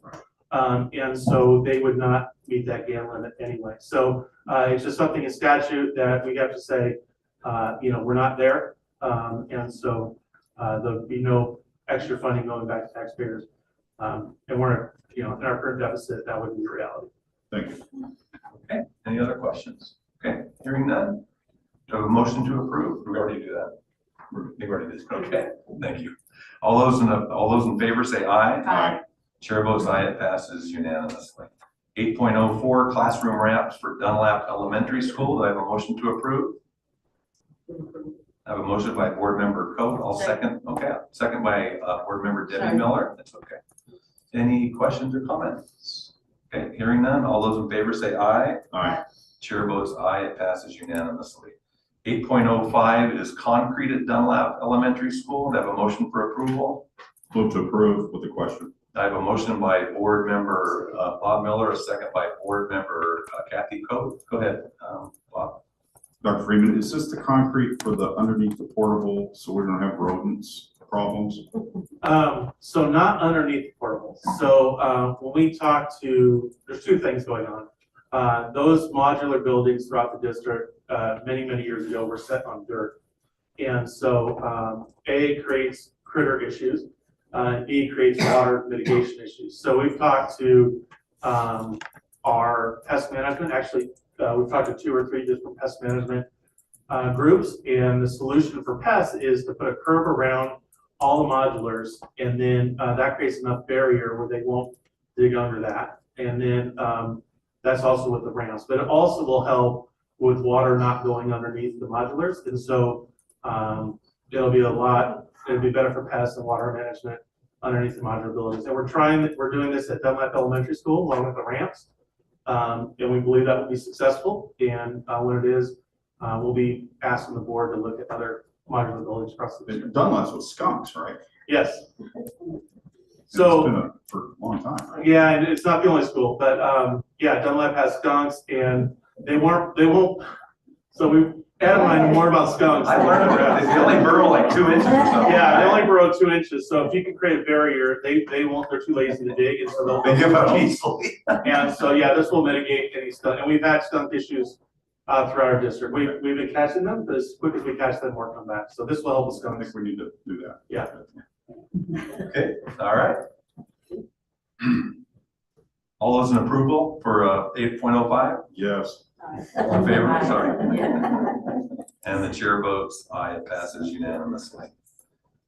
And so they would not meet that GAN limit anyway. So it's just something in statute that we have to say, we're not there. And so there'll be no extra funding going back to taxpayers. And we're, in our current deficit, that would be a reality. Thank you. Okay, any other questions? Okay, hearing none. Do I have a motion to approve? We already do that. We already did. Okay, thank you. All those in favor say aye. Aye. Chair votes aye, it passes unanimously. 8.04 classroom ramps for Dunlap Elementary School. Do I have a motion to approve? I have a motion by Board Member Coe. I'll second. Okay, second by Board Member Debbie Sorry. Miller. That's okay. Any questions or comments? Okay, hearing none. All those in favor say aye. Aye. Chair votes aye, it passes unanimously. 8.05 is concrete at Dunlap Elementary School. Do I have a motion for approval? Move to approve with the question. I have a motion by Board Member Bob Miller, a second by Board Member Kathy Coe. Go ahead, Bob. Dr. Freeman, is this the concrete for the underneath the portable so we don't have rodents problems? So not underneath the portables. So when we talk to, there's two things going on. Those modular buildings throughout the district, many, many years ago were set on dirt. And so A, creates critter issues, B, creates water mitigation issues. So we've talked to our pest management, actually, we've talked to 2 or 3 different pest management groups, and the solution for pests is to put a curb around all the modulars, and then that creates enough barrier where they won't dig under that. And then that's also with the ramps, but it also will help with water not going underneath the modulars. And so it'll be better for pests and water management underneath the modular buildings. And we're doing this at Dunlap Elementary School along with the ramps. And we believe that will be successful. And when it is, we'll be asking the board to look at other modular buildings across the district. Dunlap's with skunks, right? Yes. It's So, been for a long time, right? yeah, and it's not the only school, but yeah, Dunlap has skunks, and they won't. So Adam and I know more about skunks. I learned that they only burrow like 2 inches or something. Yeah, they only burrow 2 inches. So if you can create a barrier, they won't. They're too lazy to dig, and so They give up easily. And so yeah, this will mitigate any skunk. And we've had skunk issues throughout our district. We've been catching them, but as quick as we catch them, more come back. So this will help with I skunks. think we need to do that. Yeah. Okay, all right. All those in approval for 8.05? Yes. All in favor? Sorry. And the chair votes aye, it passes unanimously.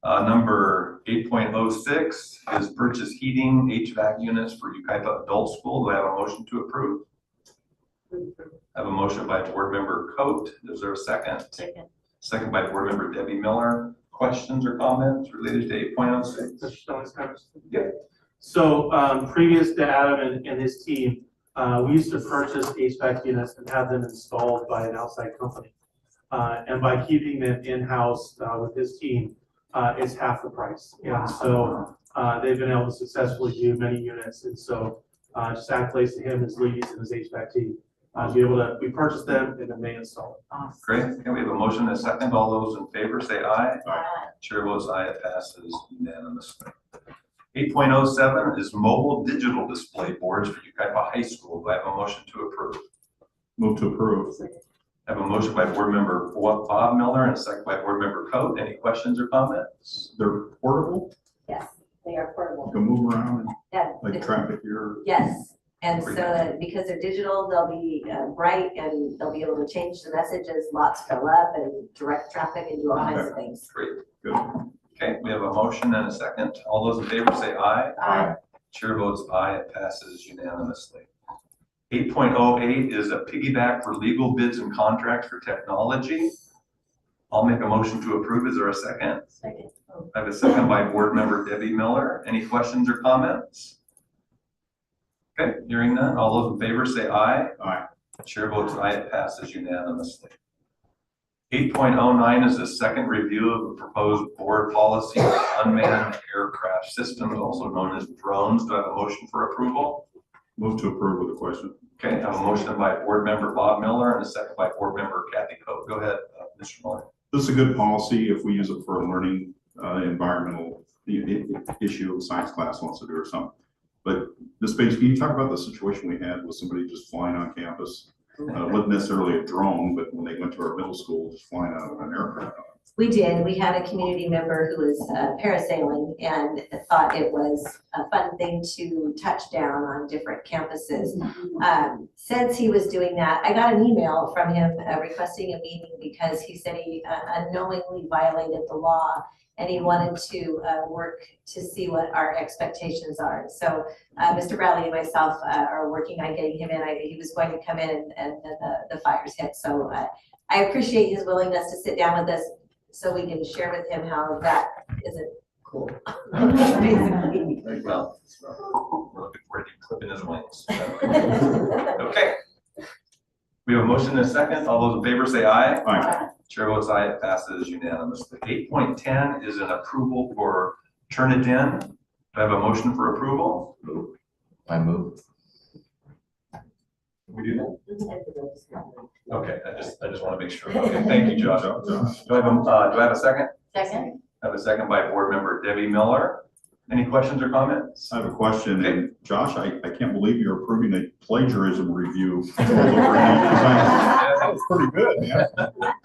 Number 8.06 is purchase heating HVAC units for Yucaipa Adult School. Do I have a motion to approve? I have a motion by Board Member Cote. Is there a second? Second. Second by Board Member Debbie Miller. Questions or comments related to 8.06? Mr. Stelling's comments? Yeah. So previous to Adam and his team, we used to purchase HVAC units and have them installed by an outside company. And by keeping them in-house with his team, it's half the price. And so they've been able to successfully do many units. And so just accolades to him, his leads, and his HVAC team. We purchase them and then they install it. Great. Okay, we have a motion and a second. All those in favor say aye. Aye. Chair votes aye, it passes unanimously. 8.07 is mobile digital display boards for Yucaipa High School. Do I have a motion to approve? Move to approve. I have a motion by Board Member Bob Miller and a second by Board Member Cote. Any questions or comments? They're portable, Yes, they are portable. you can move around and Yeah, like traffic here. yes, and so because they're digital, they'll be bright and they'll be able to change the messages, lots fill up and direct traffic and do all kinds of things. Great. Good. Okay, we have a motion and a second. All those in favor say aye. Aye. Chair votes aye, it passes unanimously. 8.08 is a piggyback for legal bids and contracts for technology. I'll make a motion to approve. Is there a second? Second. I have a second by board member Debbie Miller. Any questions or comments? Okay, hearing none. All those in favor say aye. Aye. Chair votes aye. It passes unanimously. 8.09 is a second review of the proposed board policy for unmanned aircraft systems, also known as drones. Do I have a motion for approval? Move to approve with a question. Okay, I have a motion by board member Bob Miller and a second by board member Kathy Coe. Go ahead, Mr. Miller. This is a good policy if we use it for a learning environmental issue, a science class wants to do or something. But Ms. Bates, can you talk about the situation we had with somebody just flying on campus? Wasn't necessarily a drone, but when they went to our middle school, just flying out of an aircraft. We did. We had a community member who was parasailing and thought it was a fun thing to touch down on different campuses. Since he was doing that, I got an email from him requesting a meeting because he said he unknowingly violated the law and he wanted to work to see what our expectations are. So Mr. Bradley and myself are working on getting him in. He was going to come in and then the fires hit. So I appreciate his willingness to sit down with us so we can share with him how that isn't cool. Basically. Very well. We're looking forward to clipping his wings. Okay. We have a motion and a second. All those in favor say aye. Aye. Chair votes aye. It passes unanimously. 8.10 is an approval for Turnitin. Do I have a motion for approval? I move. We do that? Okay, I just want to make sure. Okay, thank you, Josh. Do I have a second? Second. I have a second by board member Debbie Miller. Any questions or comments? I have a question, and Josh, I can't believe you're approving a plagiarism review. That was pretty good, man.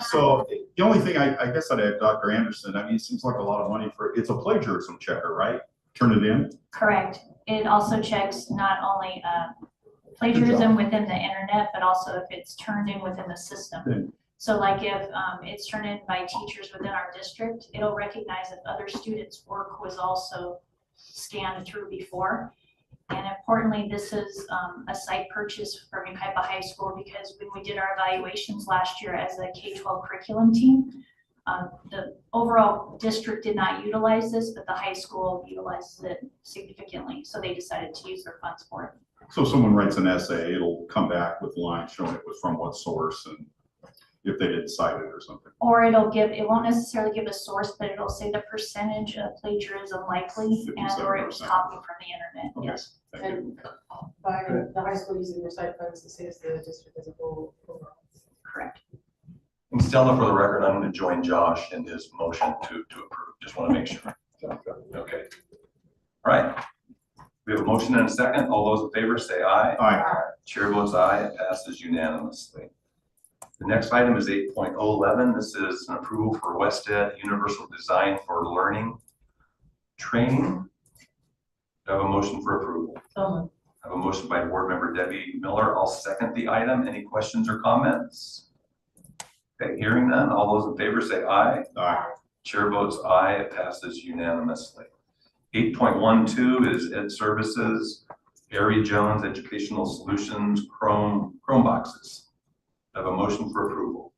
So the only thing I guess I'd add, Dr. Anderson, I mean, it seems like a lot of money for, it's a plagiarism checker, right? Turnitin. Correct. It also checks not only plagiarism within the internet, but also if it's turned in within the system. So like if it's turned in by teachers within our district, it'll recognize that other students' work was also scanned through before. And importantly, this is a site purchase for Yucaipa High School because when we did our evaluations last year as a K-12 curriculum team, the overall district did not utilize this, but the high school utilizes it significantly. So they decided to use their funds for it. So if someone writes an essay, it'll come back with lines showing it was from what source and if they didn't cite it or something. Or it won't necessarily give a source, but it'll say the percentage of plagiarism likely and or it was copied from the internet. Okay. Yes. Thank you. And by the high school using their site funds, the same as the district as a whole. Correct. And Stella, for the record, I'm going to join Josh in his motion to approve. Just want to make sure. Okay. All right. We have a motion and a second. All those in favor say aye. Aye. Chair votes aye. It passes unanimously. The next item is 8.011. This is an approval for WestEd Universal Design for Learning training. Do I have a motion for approval? I have a motion by board member Debbie Miller. I'll second the item. Any questions or comments? Okay, hearing none. All those in favor say aye. Aye. Chair votes aye. It passes unanimously. 8.12 is Ed Services, Gary Jones Educational Solutions, Chrome boxes. I have a motion for approval.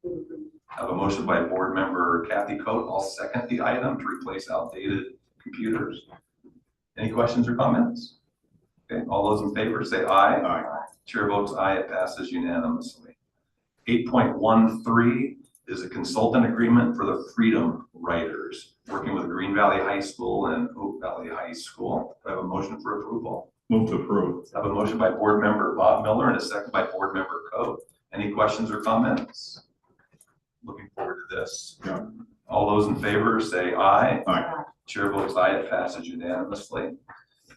I have a motion by board member Kathy Cote. I'll second the item to replace outdated computers. Any questions or comments? Okay, all those in favor say aye. Aye. Chair votes aye. It passes unanimously. 8.13 is a consultant agreement for the Freedom Writers, working with Green Valley High School and Oak Valley High School. Do I have a motion for approval? Move to approve. I have a motion by board member Bob Miller and a second by board member Coe. Any questions or comments? Looking forward to this. Yeah. All those in favor say aye. Aye. Chair votes aye. It passes unanimously.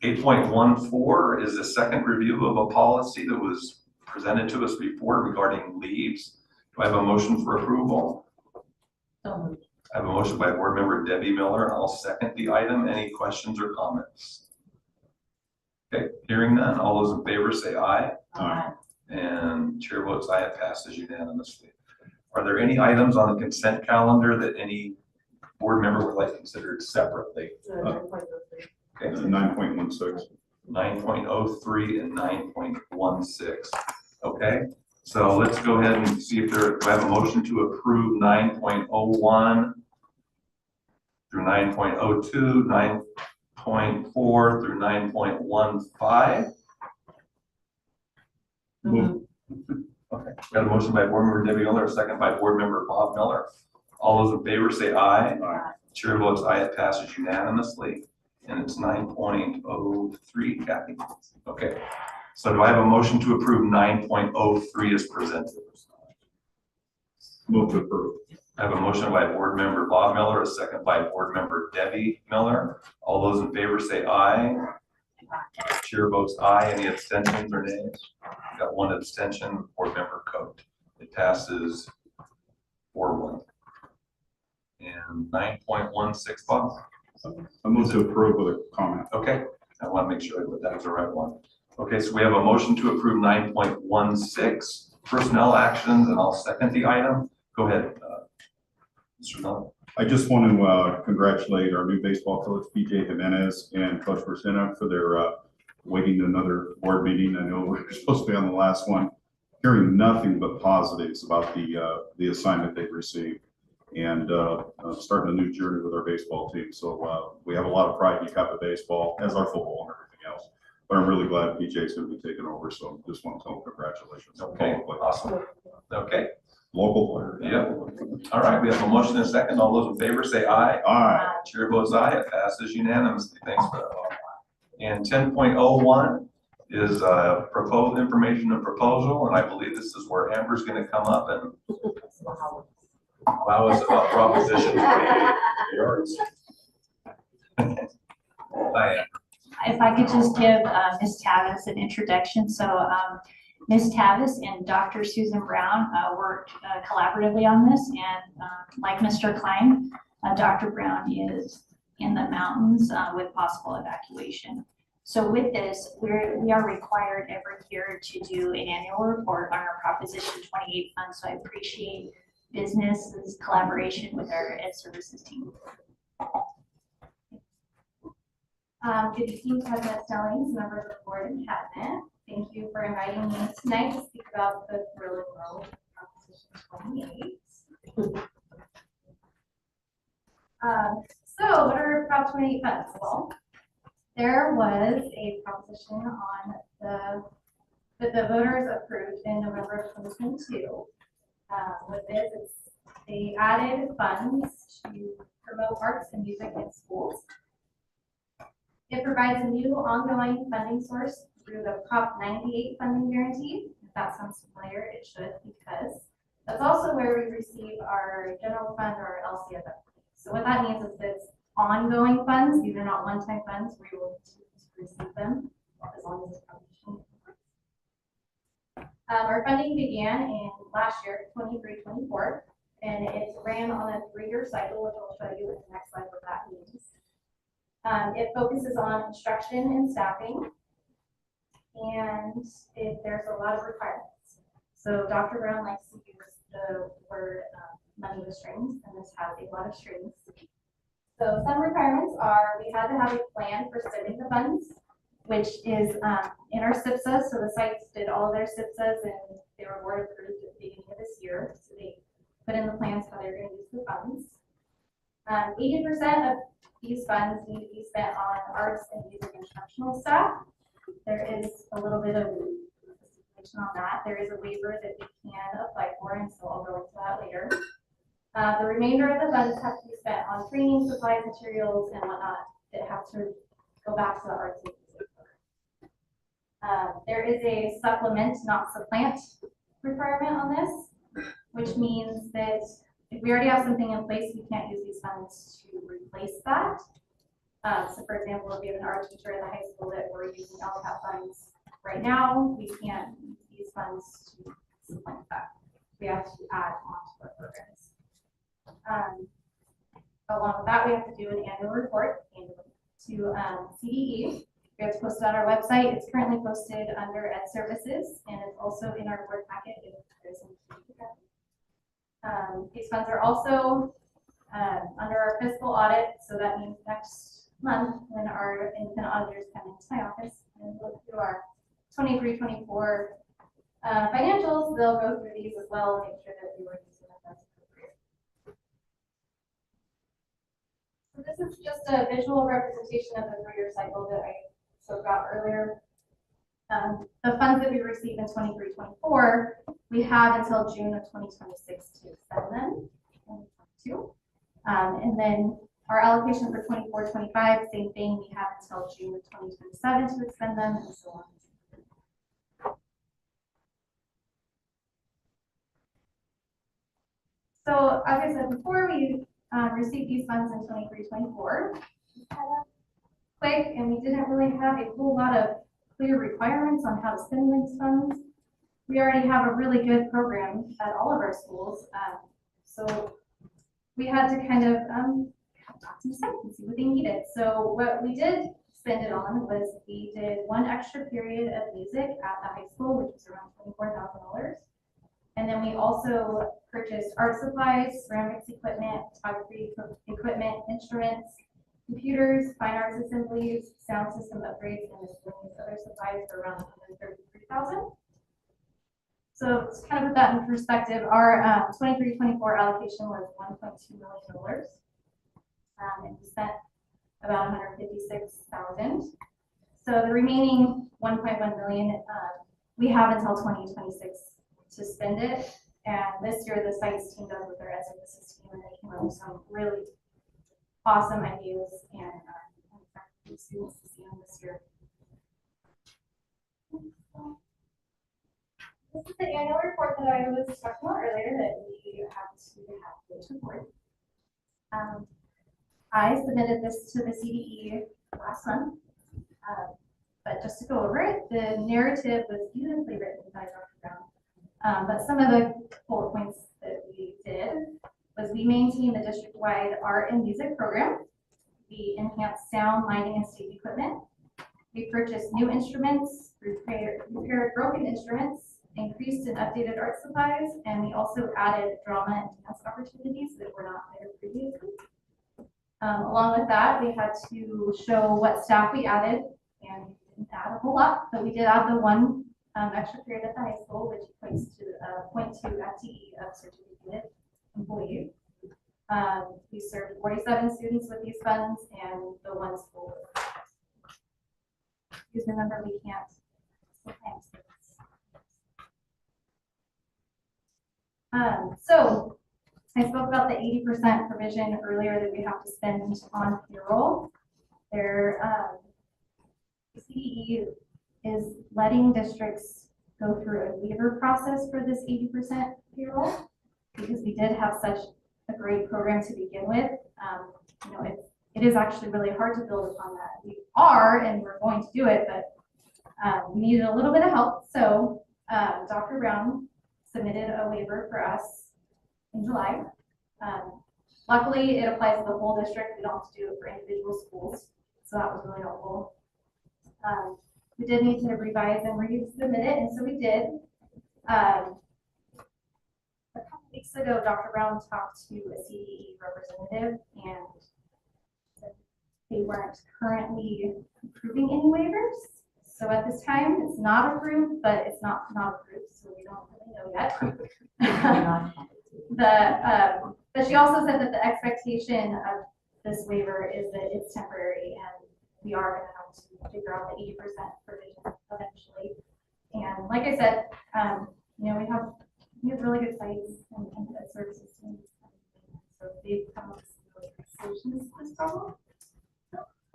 8.14 is a second review of a policy that was presented to us before regarding leaves. Do I have a motion for approval? I have a motion by board member Debbie Miller. I'll second the item. Any questions or comments? Okay, hearing none. All those in favor say aye. Aye. And chair votes aye. It passes unanimously. Are there any items on the consent calendar that any board member would like considered separately? Okay, 9.16. 9.03 and 9.16. Okay, So let's go ahead and see if do I have a motion to approve 9.01 through 9.02, 9.4 through 9.15. Move. Okay, got a motion by board member Debbie Miller, a second by board member Bob Miller. All those in favor say aye. Aye. Chair votes aye, it passes unanimously, and it's 9.03, Kathy. Okay, so do I have a motion to approve 9.03 as presented? Move to approve. I have a motion by board member Bob Miller, a second by board member Debbie Miller. All those in favor say aye. Chair votes aye. Any abstentions or nays? Got one abstention, board member Coat. It passes 4-1. And 9.16, Bob. I move to approve with a comment. Okay, I want to make sure that was the right one. Okay, so we have a motion to approve 9.16 personnel actions, and I'll second the item. Go ahead, Mr. Miller. I just want to congratulate our new baseball coach, PJ Jimenez, and Coach Persina for their waiting another board meeting. I know we're supposed to be on the last one. Hearing nothing but positives about the assignment they've received, and starting a new journey with our baseball team. So we have a lot of pride in Yucapa baseball, as our football and everything else. But I'm really glad PJ's going to be taking over. So just want to tell them congratulations. Okay, awesome. Okay. Local player. Yep. All right, we have a motion and a second. All those in favor say aye. Aye. Chair votes aye. It passes unanimously. Thanks for that. And 10.01 is proposed information and proposal, and I believe this is where Amber's going to come up and allow us about proposition 28. Diane. If I could just give Ms. Tavis an introduction. So Ms. Tavis and Dr. Susan Brown worked collaboratively on this, and like Mr. Klein, Dr. Brown is in the mountains with possible evacuation. So with this, we are required every year to do an annual report on our Proposition 28 fund. So I appreciate business's collaboration with our Ed Services team. Good evening, President Stellings, members of the board and cabinet. Thank you for inviting me tonight to speak about the thrilling world of Proposition 28. So what are Prop 28 funds? Well, there was a proposition on that the voters approved in November of 2022. With this, they added funds to promote arts and music in schools. It provides a new ongoing funding source through the Prop 98 funding guarantee. If that sounds familiar, it should, because that's also where we receive our general fund or LCFF. So what that means is that it's ongoing funds. These are not one-time funds. We will receive them as long as it's proposition. Our funding began in last year, 23-24, and it ran on a 3-year cycle, which I'll show you in the next slide what that means. It focuses on instruction and staffing, and there's a lot of requirements. So Dr. Brown likes to use the word money with strings, and this has a lot of strings. So some requirements are we had to have a plan for spending the funds, which is in our CECA. So the sites did all of their CECAs, and they were board approved at the beginning of this year. So they put in the plans how they're going to use the funds. 80% of these funds need to be spent on arts and music instructional staff. There is a little bit of information on that. There is a waiver that we can apply for, and so I'll go into that later. The remainder of the funds have to be spent on training, supplies, materials, and whatnot that have to go back to the arts and music program. There is a supplement, not supplant requirement on this, which means that if we already have something in place, we can't use these funds to replace that. So for example, if we have an art teacher in the high school that we're using LCAP funds right now, we can't use these funds to supplant that. We have to add on to our programs. Along with that, we have to do an annual report to CDE. We have to post it on our website. It's currently posted under Ed Services, and it's also in our board packet if there's any. These funds are also under our fiscal audit, so that means next month when our independent auditors come into my office and look through our 23-24 financials, they'll go through these as well and make sure that we were using them as appropriate. So this is just a visual representation of the 3-year cycle that I spoke about earlier. The funds that we receive in 23-24, we have until June of 2026 to spend them. 2022. And then our allocation for 24-25, same thing, we have until June of 2027 to expend them, and so on. So as I said before, we received these funds in 23-24. Quick, and we didn't really have a whole lot of clear requirements on how to spend these funds. We already have a really good program at all of our schools, so we had to kind of talk to the site and see what they needed. So what we did spend it on was we did 1 extra period of music at the high school, which was around $24,000. And then we also purchased art supplies, ceramics equipment, photography equipment, instruments, computers, fine arts assemblies, sound system upgrades, and miscellaneous other supplies for around $133,000. So to kind of put that in perspective, our 23-24 allocation was $1.2 million. And we spent about $156,000. So the remaining $1.1 million, we have until 2026 to spend it. And this year, the science team does with their ed services team, and they came up with some really awesome ideas, and I'm students to see them this year. This is the annual report that I was talking about earlier that we have to report. I submitted this to the CDE last month, but just to go over it, the narrative was beautifully written by Dr. Brown. But some of the bullet points that we did was we maintain the district-wide art and music program. We enhanced sound, lighting, and stage equipment. We purchased new instruments, repaired broken instruments, increased and updated art supplies, and we also added drama and dance opportunities that were not there previously. Along with that, we had to show what staff we added, and we didn't add a whole lot, but we did add the 1 extra period at the high school, which equates to 0.2 FTE of certificated employees. We served 47 students with these funds and the 1 school. Because remember, we can't. So I spoke about the 80% provision earlier that we have to spend on payroll. The CDE is letting districts go through a waiver process for this 80% payroll because we did have such a great program to begin with. You know, it is actually really hard to build upon that. We are, and we're going to do it, but we needed a little bit of help. So Dr. Brown submitted a waiver for us in July. Luckily, it applies to the whole district. We don't have to do it for individual schools. So that was really helpful. We did need to revise and resubmit it, and so we did. A couple weeks ago, Dr. Brown talked to a CDE representative, and said they weren't currently approving any waivers. So at this time, it's not approved, but it's not approved, so we don't really know yet. But she also said that the expectation of this waiver is that it's temporary, and we are going to have to figure out the 80% provision eventually. And like I said, you know, we have really good sites and ed services teams, so they've come up with some really good solutions to this problem.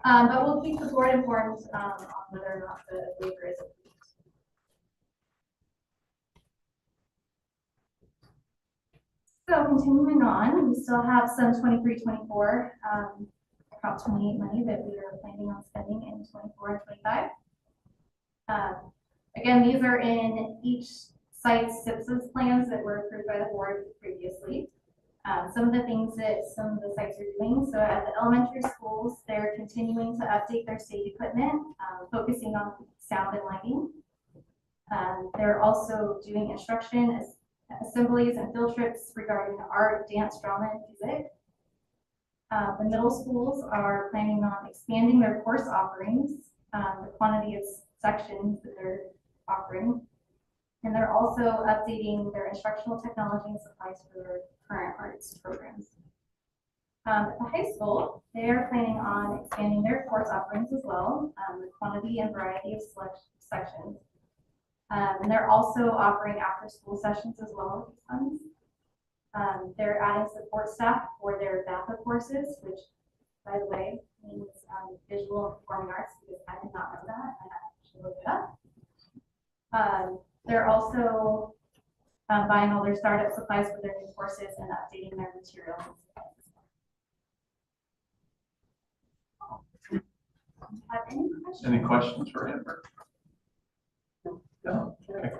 But we'll keep the board informed on whether or not the waiver is approved. So continuing on, we still have some 23-24 Prop 28 money that we are planning on spending in 24 and 25. Again, these are in each site's CIPSA's plans that were approved by the board previously. Some of the things that some of the sites are doing. So at the elementary schools, they're continuing to update their stage equipment, focusing on sound and lighting. They're also doing instruction assemblies and field trips regarding art, dance, drama, and music. The middle schools are planning on expanding their course offerings, the quantity of sections that they're offering. And they're also updating their instructional technology and supplies for their current arts programs. At the high school, they are planning on expanding their course offerings as well, the quantity and variety of sections. And they're also offering after-school sessions as well with these funds. They're adding support staff for their BAPA courses, which, by the way, means visual and performing arts, because I did not know that. I actually looked it up. They're also buying all their startup supplies for their new courses and updating their materials. Have any questions? Any questions for Amber? No. Okay.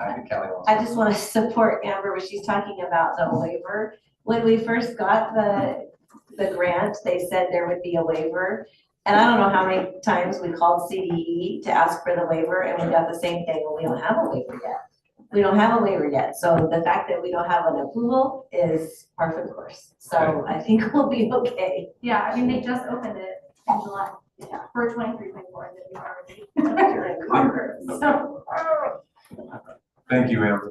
I think Kelly wants. I just want to support Amber when she's talking about the waiver. When we first got the grant, they said there would be a waiver. And I don't know how many times we called CDE to ask for the waiver, and we got the same thing, and we don't have a waiver yet. We don't have a waiver yet. So the fact that we don't have an approval is par for the course. So I think we'll be okay. Yeah, I mean, they just opened it in July for 23-24 that we already in Congress. So Thank you, Amber.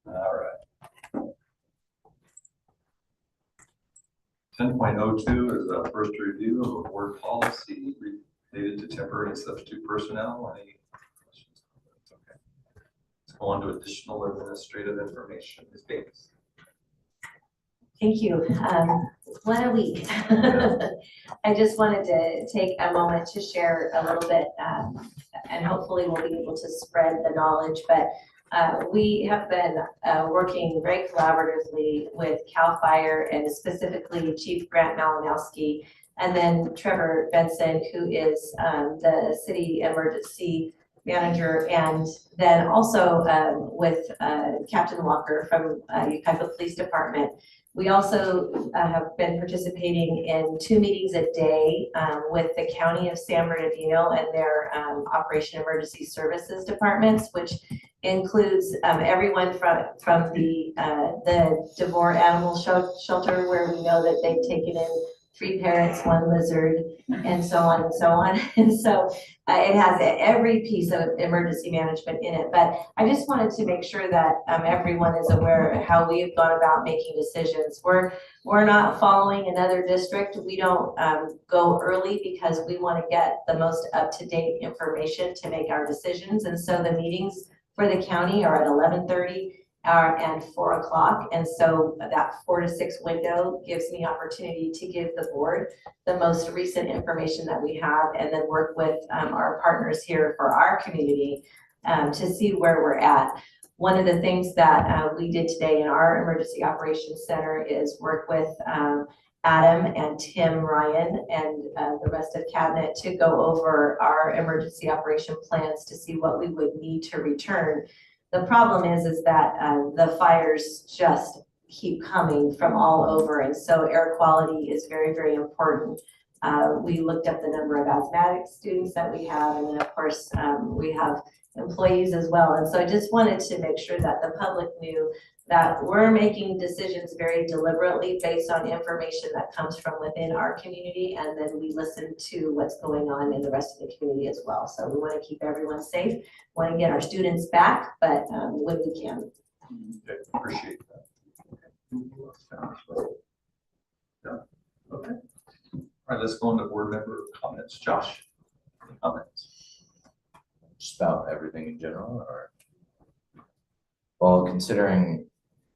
All right. 10.02 is a first review of a board policy related to temporary and substitute personnel. Any questions? Okay. Let's go on to additional administrative information. Ms. Davis. Thank you. What a week. I just wanted to take a moment to share a little bit, and hopefully we'll be able to spread the knowledge, but we have been working very collaboratively with CAL FIRE and specifically Chief Grant Malinowski, and then Trevor Benson, who is the city emergency manager, and then also with Captain Walker from Yucaipa Police Department. We also have been participating in 2 meetings a day with the County of San Bernardino and their Operation Emergency Services departments, which includes everyone from the DeVore Animal Shelter, where we know that they've taken in 3 parrots, 1 lizard, and so on and so on. And so it has every piece of emergency management in it. But I just wanted to make sure that everyone is aware of how we have gone about making decisions. We're not following another district. We don't go early because we want to get the most up-to-date information to make our decisions. And so the meetings for the county are at 11:30. And 4 o'clock. And so that 4 to 6 window gives me opportunity to give the board the most recent information that we have, and then work with our partners here for our community to see where we're at. One of the things that we did today in our Emergency Operations Center is work with Adam and Tim Ryan and the rest of cabinet to go over our emergency operation plans to see what we would need to return. The problem is that the fires just keep coming from all over, and so air quality is very, very important. We looked up the number of asthmatic students that we have, and then of course we have employees as well. And so I just wanted to make sure that the public knew that we're making decisions very deliberately based on information that comes from within our community, and then we listen to what's going on in the rest of the community as well. So we want to keep everyone safe, want to get our students back, but when we can. Okay, appreciate that. Yeah. Okay. All right, let's go into board member comments. Josh, any comments? Just about everything in general, or? Well, considering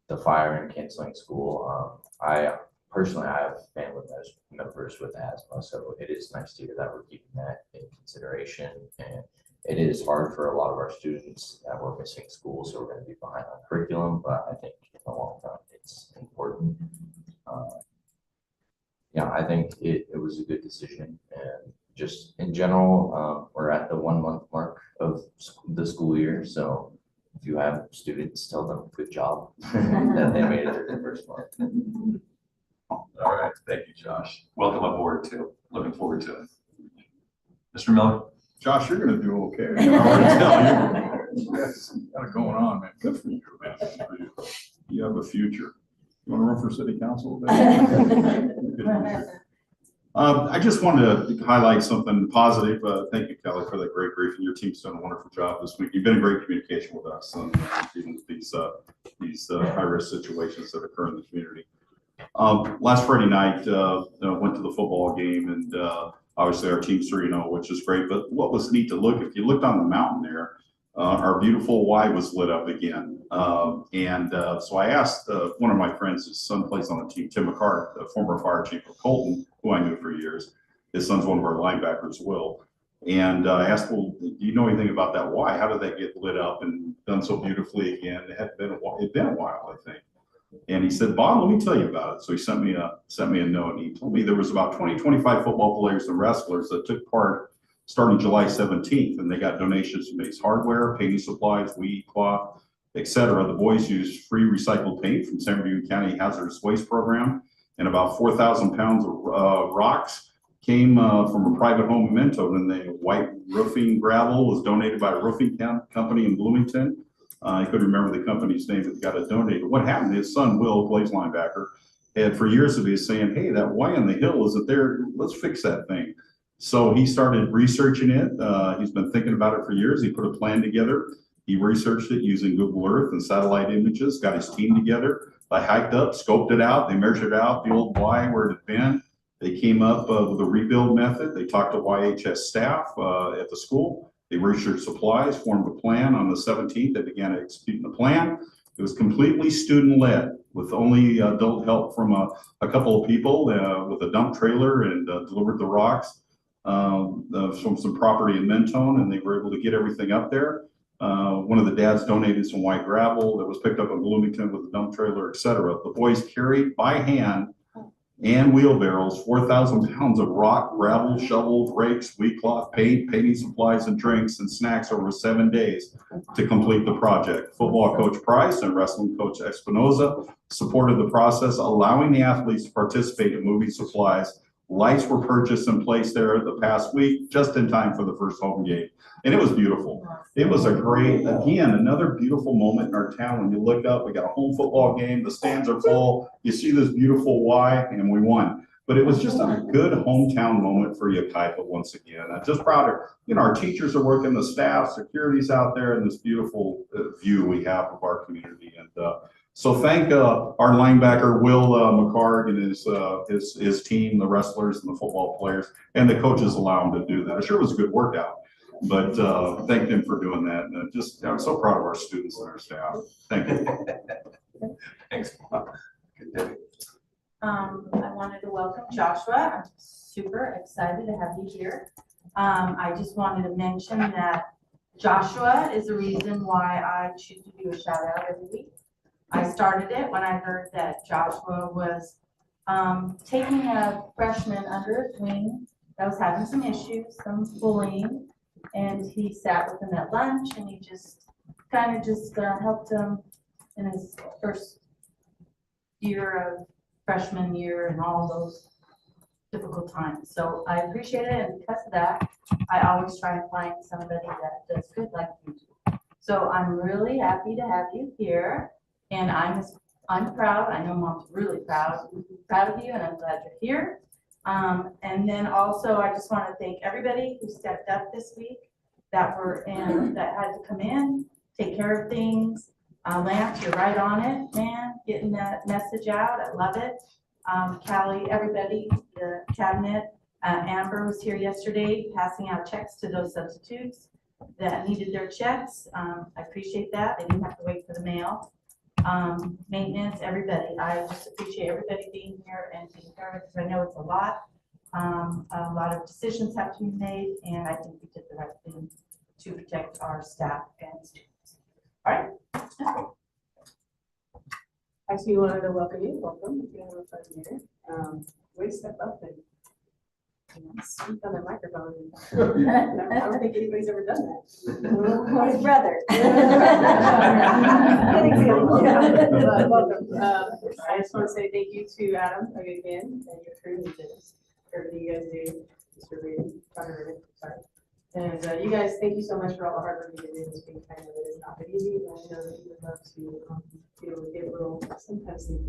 the fire and canceling school, I personally have family members with asthma, so it is nice to hear that we're keeping that in consideration. And it is hard for a lot of our students that we're missing school, so we're going to be behind on curriculum, but I think in the long run it's important. Yeah, I think it was a good decision, and just in general, we're at the 1 month mark of the school year, so if you have students, tell them good job that they made it through the first month. All right, thank you, Josh. Welcome aboard too. Looking forward to it. Mr. Miller? Josh, you're gonna do okay. I can already tell you. That's got it going on, man. Good for you, man. Good for you. You have a future. You wanna run for city council? I just wanted to highlight something positive. Thank you, Kelly, for that great briefing. Your team's done a wonderful job this week. You've been in great communication with us on dealing with these high-risk situations that occur in the community. Last Friday night, went to the football game, and obviously our team's 3-0, which is great. But what was neat to look, if you looked on the mountain there, our beautiful Y was lit up again. So I asked one of my friends, his son plays on the team, Tim McCart, the former fire chief of Colton, who I knew for years. His son's one of our linebackers, Will. And I asked, well, do you know anything about that Y? How did that get lit up and done so beautifully again? It'd been a while, I think. And he said, Bob, let me tell you about it. So he sent me a note, and he told me there was about 20, 25 football players and wrestlers that took part starting July 17th, and they got donations from Ace Hardware, painting supplies, weed, cloth, etc. The boys used free recycled paint from San Bernardino County Hazardous Waste Program, and about 4,000 pounds of rocks came from a private home in Menton, and the white roofing gravel was donated by a roofing company in Bloomington. I couldn't remember the company's name that got it donated. What happened, his son, Will, plays linebacker, had for years of his saying, hey, that Y on the hill isn't there, let's fix that thing. So he started researching it. He's been thinking about it for years. He put a plan together. He researched it using Google Earth and satellite images, got his team together. They hiked up, scoped it out. They measured out the old Y where it had been. They came up with a rebuild method. They talked to YHS staff at the school. They researched supplies, formed a plan. On the 17th, they began executing the plan. It was completely student-led with only adult help from a couple of people with a dump trailer, and delivered the rocks from some property in Mentone, and they were able to get everything up there. One of the dads donated some white gravel that was picked up in Bloomington with a dump trailer, etc. The boys carried by hand and wheelbarrows 4,000 pounds of rock, gravel, shovels, rakes, wheat cloth, paint, painting supplies, and drinks and snacks over 7 days to complete the project. Football coach Price and wrestling coach Espinoza supported the process, allowing the athletes to participate in moving supplies. Lights were purchased and placed there the past week, just in time for the first home game. And it was beautiful. It was a great, again, another beautiful moment in our town. When you look up, we got a home football game, the stands are full, you see this beautiful Y, and we won. But it was just a good hometown moment for Yucaipa once again. I'm just proud of, our teachers are working, the staff, security's out there, and this beautiful view we have of our community. And so thank our linebacker, Will McCart, and his team, the wrestlers and the football players, and the coaches allow him to do that. I'm sure it was a good workout, but thank them for doing that. And I'm so proud of our students and our staff. Thank you. Thanks. Good day. I wanted to welcome Joshua. I'm super excited to have you here. I just wanted to mention that Joshua is the reason why I choose to do a shout out every week. I started it when I heard that Joshua was taking a freshman under his wing that was having some issues, some bullying, and he sat with him at lunch, and he just kind of helped him in his first year of freshman year and all those difficult times. So I appreciate it, and because of that, I always try and find somebody that does good like you do. So I'm really happy to have you here. And I'm proud. I know Mom's really proud of you, and I'm glad you're here. And then also, I just want to thank everybody who stepped up this week that had to come in, take care of things. Lance, you're right on it, man, getting that message out. I love it. Callie, everybody, the cabinet. Amber was here yesterday passing out checks to those substitutes that needed their checks. I appreciate that. They didn't have to wait for the mail. Maintenance, everybody. I just appreciate everybody being here and taking care of it, because I know it's a lot. A lot of decisions have to be made, and I think we did the right thing to protect our staff and students. All right. Actually, wanted to welcome you. Welcome. If you have a fun year. We step up and speak on the microphone. I don't think anybody's ever done that. His brother. Welcome. I just want to say thank you to Adam again and your crew and everything you guys do. Mr. Reed, Dr. Reed, sorry. And you guys, thank you so much for all the hard work you did in this week. I know that it's not been easy, and I know that you would love to be able to get a little sometimes sleep.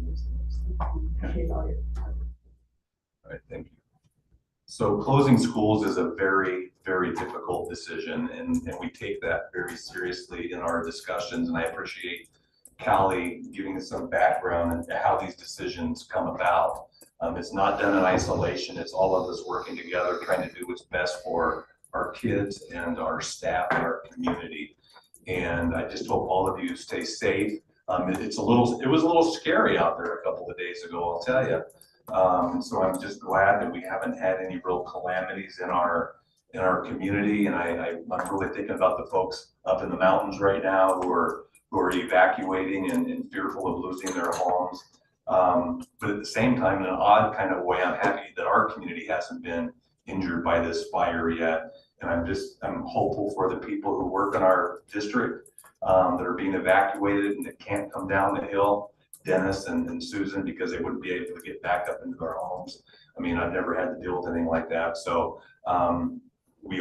Appreciate all your hard work. All right, thank you. So closing schools is a very, very difficult decision, and we take that very seriously in our discussions, and I appreciate Callie giving us some background into how these decisions come about. It's not done in isolation. It's all of us working together, trying to do what's best for our kids and our staff and our community. And I just hope all of you stay safe. It was a little scary out there a couple of days ago, I'll tell you. So I'm just glad that we haven't had any real calamities in our community. And I'm really thinking about the folks up in the mountains right now who are evacuating and fearful of losing their homes. But at the same time, in an odd kind of way, I'm happy that our community hasn't been injured by this fire yet. And I'm hopeful for the people who work in our district that are being evacuated and that can't come down the hill, Dennis and Susan, because they wouldn't be able to get back up into their homes. I mean, I've never had to deal with anything like that. So we're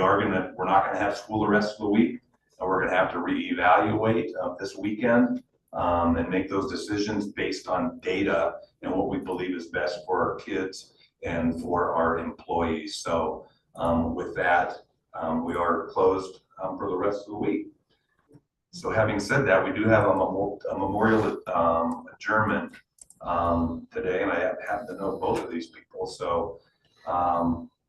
not gonna have school the rest of the week. We're gonna have to reevaluate this weekend and make those decisions based on data and what we believe is best for our kids and for our employees. So with that, we are closed for the rest of the week. So having said that, we do have a memorial adjournment today, and I happen to know both of these people. So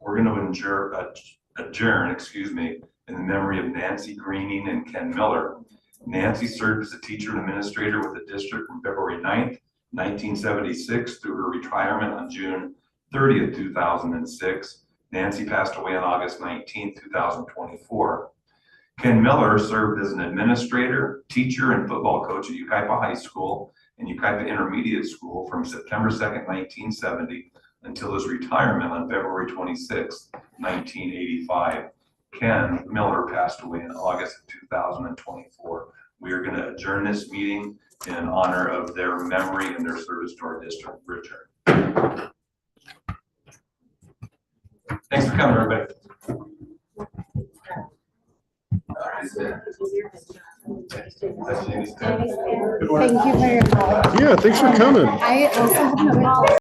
we're going to adjourn, excuse me, in the memory of Nancy Greening and Ken Miller. Nancy served as a teacher and administrator with the district from February 9th, 1976 through her retirement on June 30th, 2006. Nancy passed away on August 19th, 2024. Ken Miller served as an administrator, teacher, and football coach at Yucaipa High School and Yucaipa Intermediate School from September 2nd, 1970 until his retirement on February 26th, 1985. Ken Miller passed away in August of 2024. We are going to adjourn this meeting in honor of their memory and their service to our district. Richard. Thanks for coming, everybody. Thank you very much. Yeah, thanks for coming. I also have another